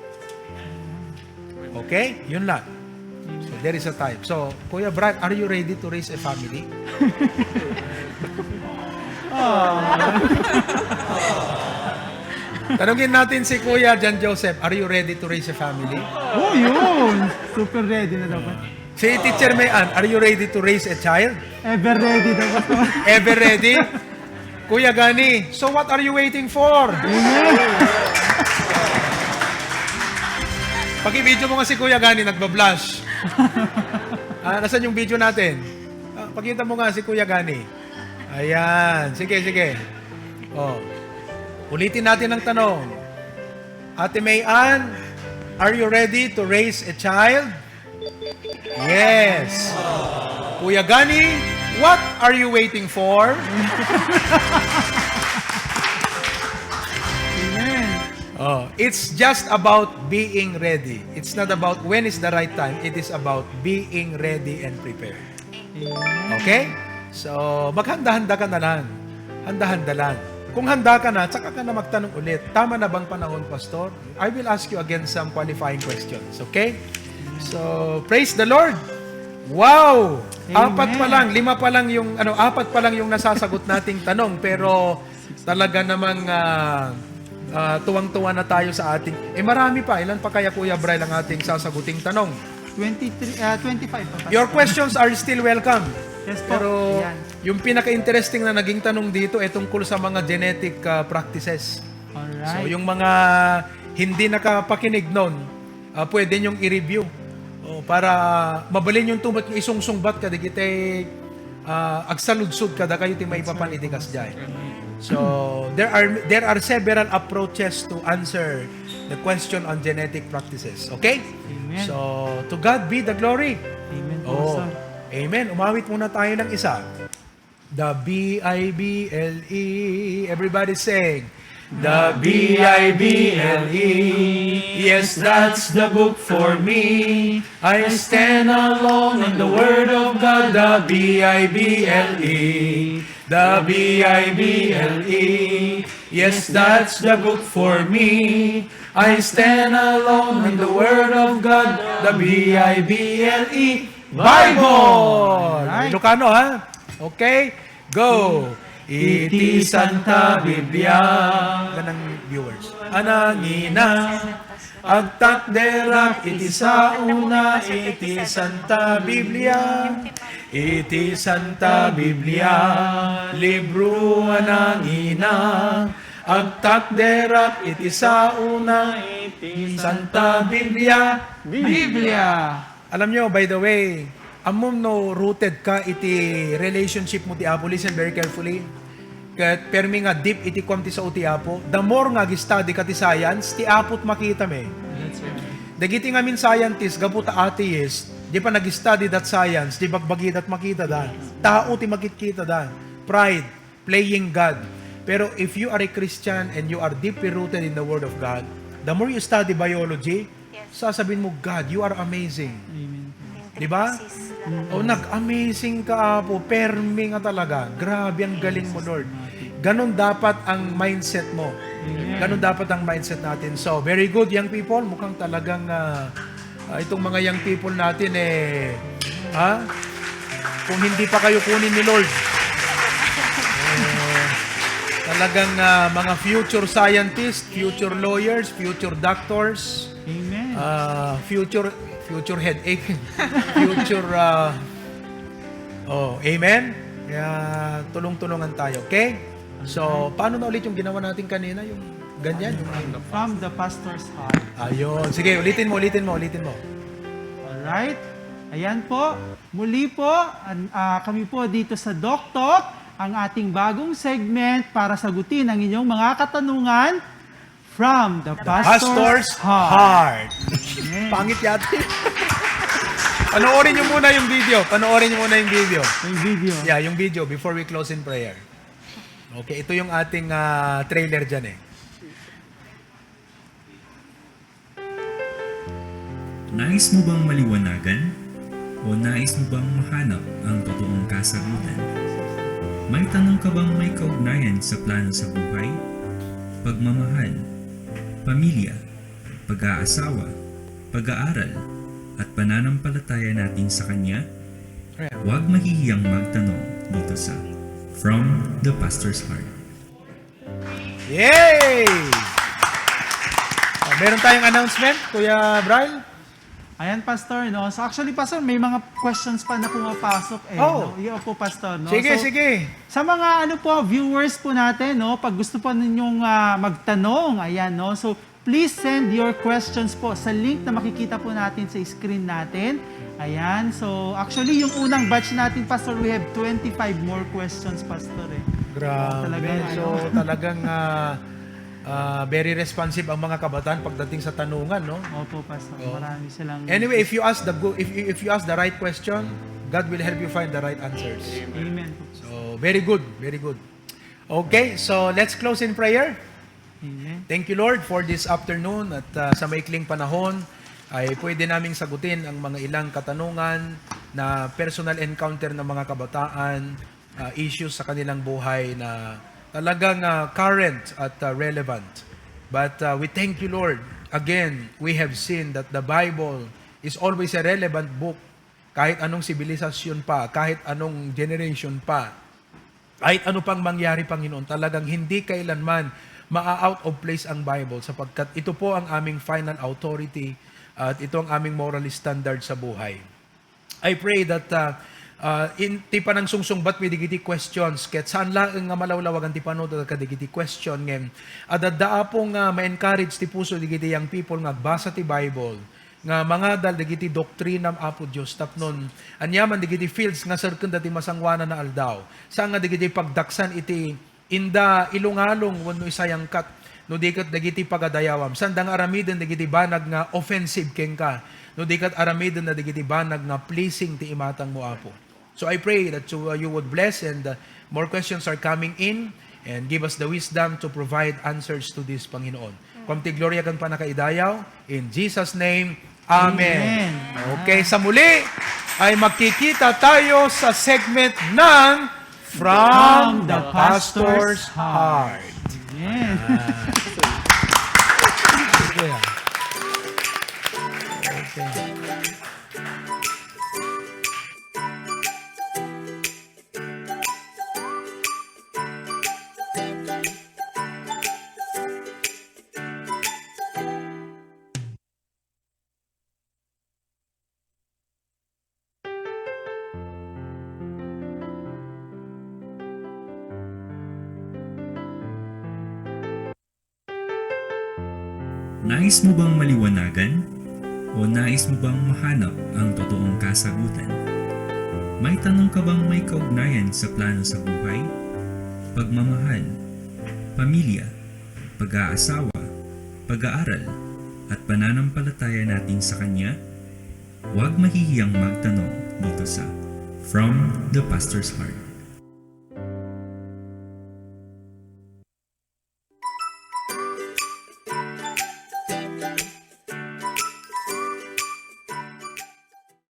Okay? Yun lang. So, there is a time. So, Kuya Brad, are you ready to raise a family? Tanungin natin si Kuya John Joseph, are you ready to raise a family? Oh, yun. Super ready na dapat. Si Teacher Mayan, are you ready to raise a child? Ever ready daw, Pastor. Ever ready? Kuya Gani, so what are you waiting for? Paki-video mo nga si Kuya Gani, nagbablush. Nasaan yung video natin? Pakita mo nga si Kuya Gani. Ayan. Sige. Ulitin natin ang tanong. Ate Mayan, are you ready to raise a child? Yes. Kuya Gani, what are you waiting for? It's just about being ready. It's not about when is the right time. It is about being ready and prepared. Okay? So, maghanda-handa ka na lang. Handa-handa lang. Kung handa ka na, tsaka ka na magtanong ulit. Tama na bang panahon, Pastor? I will ask you again some qualifying questions. Okay? So, praise the Lord. Wow! Amen. 4 pa lang yung nasasagot nating tanong, pero talaga namang tuwang-tuwa na tayo sa ating... marami pa. Ilan pa kaya, Kuya Bray, ang ating sasaguting tanong? 25 pa, Pastor. Your questions are still welcome. Yes po. Pero Yan. yung pinaka-interesting na naging tanong dito ay tungkol sa mga genetic practices. Alright. So yung mga hindi nakapakinig noon, pwede nyong i-review para mabalin yung tumat yung isungsungbat ka digitay agsaludsod ka da kayo ti may papanitikas diay. So there are several approaches to answer the question on genetic practices. Okay? Amen. So to God be the glory. Amen po, Oh. Pastor. Amen. Umawit muna tayo ng isa. The B-I-B-L-E. Everybody sing. The B-I-B-L-E. Yes, that's the book for me. I stand alone in the Word of God. The B-I-B-L-E. The B-I-B-L-E. Yes, that's the book for me. I stand alone in the Word of God. The B-I-B-L-E. Bible! Ilocano, ha? Okay? Go! Iti Santa Biblia. Ganang viewers. Anangina, agtakderak, iti sa una, iti Santa Biblia. Iti Santa Biblia, libro anangina, agtakderak, iti sa una, iti Santa Biblia. Biblia. Alam nyo, by the way, amom no rooted ka iti relationship mo ti Apo. Listen very carefully. Kat permi nga deep iti kwam ti sa uti Apo. The more nga gi-study ka ti science, ti Apo't makita me. Dagiti nga min scientist, gaputa atheist, di pa nag-study that science, di bagbagi dat makita da. Tao ti makikita da. Pride, playing God. Pero if you are a Christian and you are deeply rooted in the Word of God, the more you study biology, sasabihin mo, God, you are amazing. Di ba? O nag-amazing ka po, permi nga talaga. Grabe, ang galing mo, Lord. Ganon dapat ang mindset mo. Ganon dapat ang mindset natin. So, very good, young people. Mukhang talagang itong mga young people natin kung hindi pa kayo kunin ni Lord, talagang mga future scientists, future lawyers, future doctors, Amen. future headache, future amen. Kaya tulong-tulungan tayo, okay? So, paano na ulit yung ginawa natin kanina, yung ganyan, yung From the pastor's heart. ayun. Sige, ulitin mo. Alright. Ayan po. Muli po, kami po dito sa Doc Talk, ang ating bagong segment para sagutin ang inyong mga katanungan from the pastor's heart. Pangit yata. Panoorin nyo muna yung video. Yung video. Yeah, yung video before we close in prayer. Okay, ito yung ating trailer dyan eh. Nais mo bang maliwanagan? O nais mo bang mahanap ang totoong kasagutan? May tanong ka bang may kaugnayan sa plano sa buhay? Pagmamahal, pamilya, pag-aasawa, pag-aaral, at pananampalataya natin sa Kanya? Huwag mahihiyang magtanong dito sa From the Pastor's Heart. Yay! Meron tayong announcement, Kuya Brian? Ayan, Pastor, no? So actually, Pastor, may mga questions pa na pumapasok eh. Oh. No? Iyo po, Pastor, no? Sige, So, sige. Sa mga viewers po natin, no, pag gusto po ninyong magtanong, ayan, no. So please send your questions po sa link na makikita po natin sa screen natin. Ayan. So actually yung unang batch natin, Pastor, we have 25 more questions, Pastor, eh. Grabe. Talagang very responsive ang mga kabataan pagdating sa tanungan, no? Opo, Pastor. Marami silang Anyway, if you ask the right question, God will help you find the right answers. Amen po. So, very good, very good. Okay, so let's close in prayer. Amen. Thank you, Lord, for this afternoon at sa maikling panahon ay pwede naming sagutin ang mga ilang katanungan na personal encounter ng mga kabataan, issues sa kanilang buhay na talagang current at relevant. But we thank you, Lord. Again, we have seen that the Bible is always a relevant book. Kahit anong sibilisasyon pa, kahit anong generation pa, kahit ano pang mangyari, Panginoon, talagang hindi kailanman maa-out of place ang Bible sapagkat ito po ang aming final authority at ito ang aming moral standard sa buhay. I pray that ti panang sungsungbat may digiti questions ket saan lang nga malawlawagan ti panod at kadigiti question ngem adada pong ma-encourage ti puso digiti young people nga basa ti Bible nga mga dal digiti doktrinam Apo Dios tapnon anyaman digiti fields nga serken dati masangwana na aldaw saan nga digiti pagdaksan iti inda ilungalong wenno isayang kat no dikat dagiti pagadayawam sandang aramiden dagiti banag nga offensive ken ka no dikat aramiden na dagiti banag nga pleasing ti imatang mo Apo. So I pray that you would bless and More questions are coming in and give us the wisdom to provide answers to this, Panginoon. Kwamti gloria kang panakaidayaw. In Jesus' name, Amen. Okay, sa muli ay magkikita tayo sa segment ng From the Pastor's Heart. Amen. Nais mo bang maliwanagan? O nais mo bang mahanap ang totoong kasagutan? May tanong ka bang may kaugnayan sa plano sa buhay? Pagmamahal, pamilya, pag-aasawa, pag-aaral, at pananampalataya natin sa Kanya? Huwag mahihiyang magtanong dito sa From the Pastor's Heart.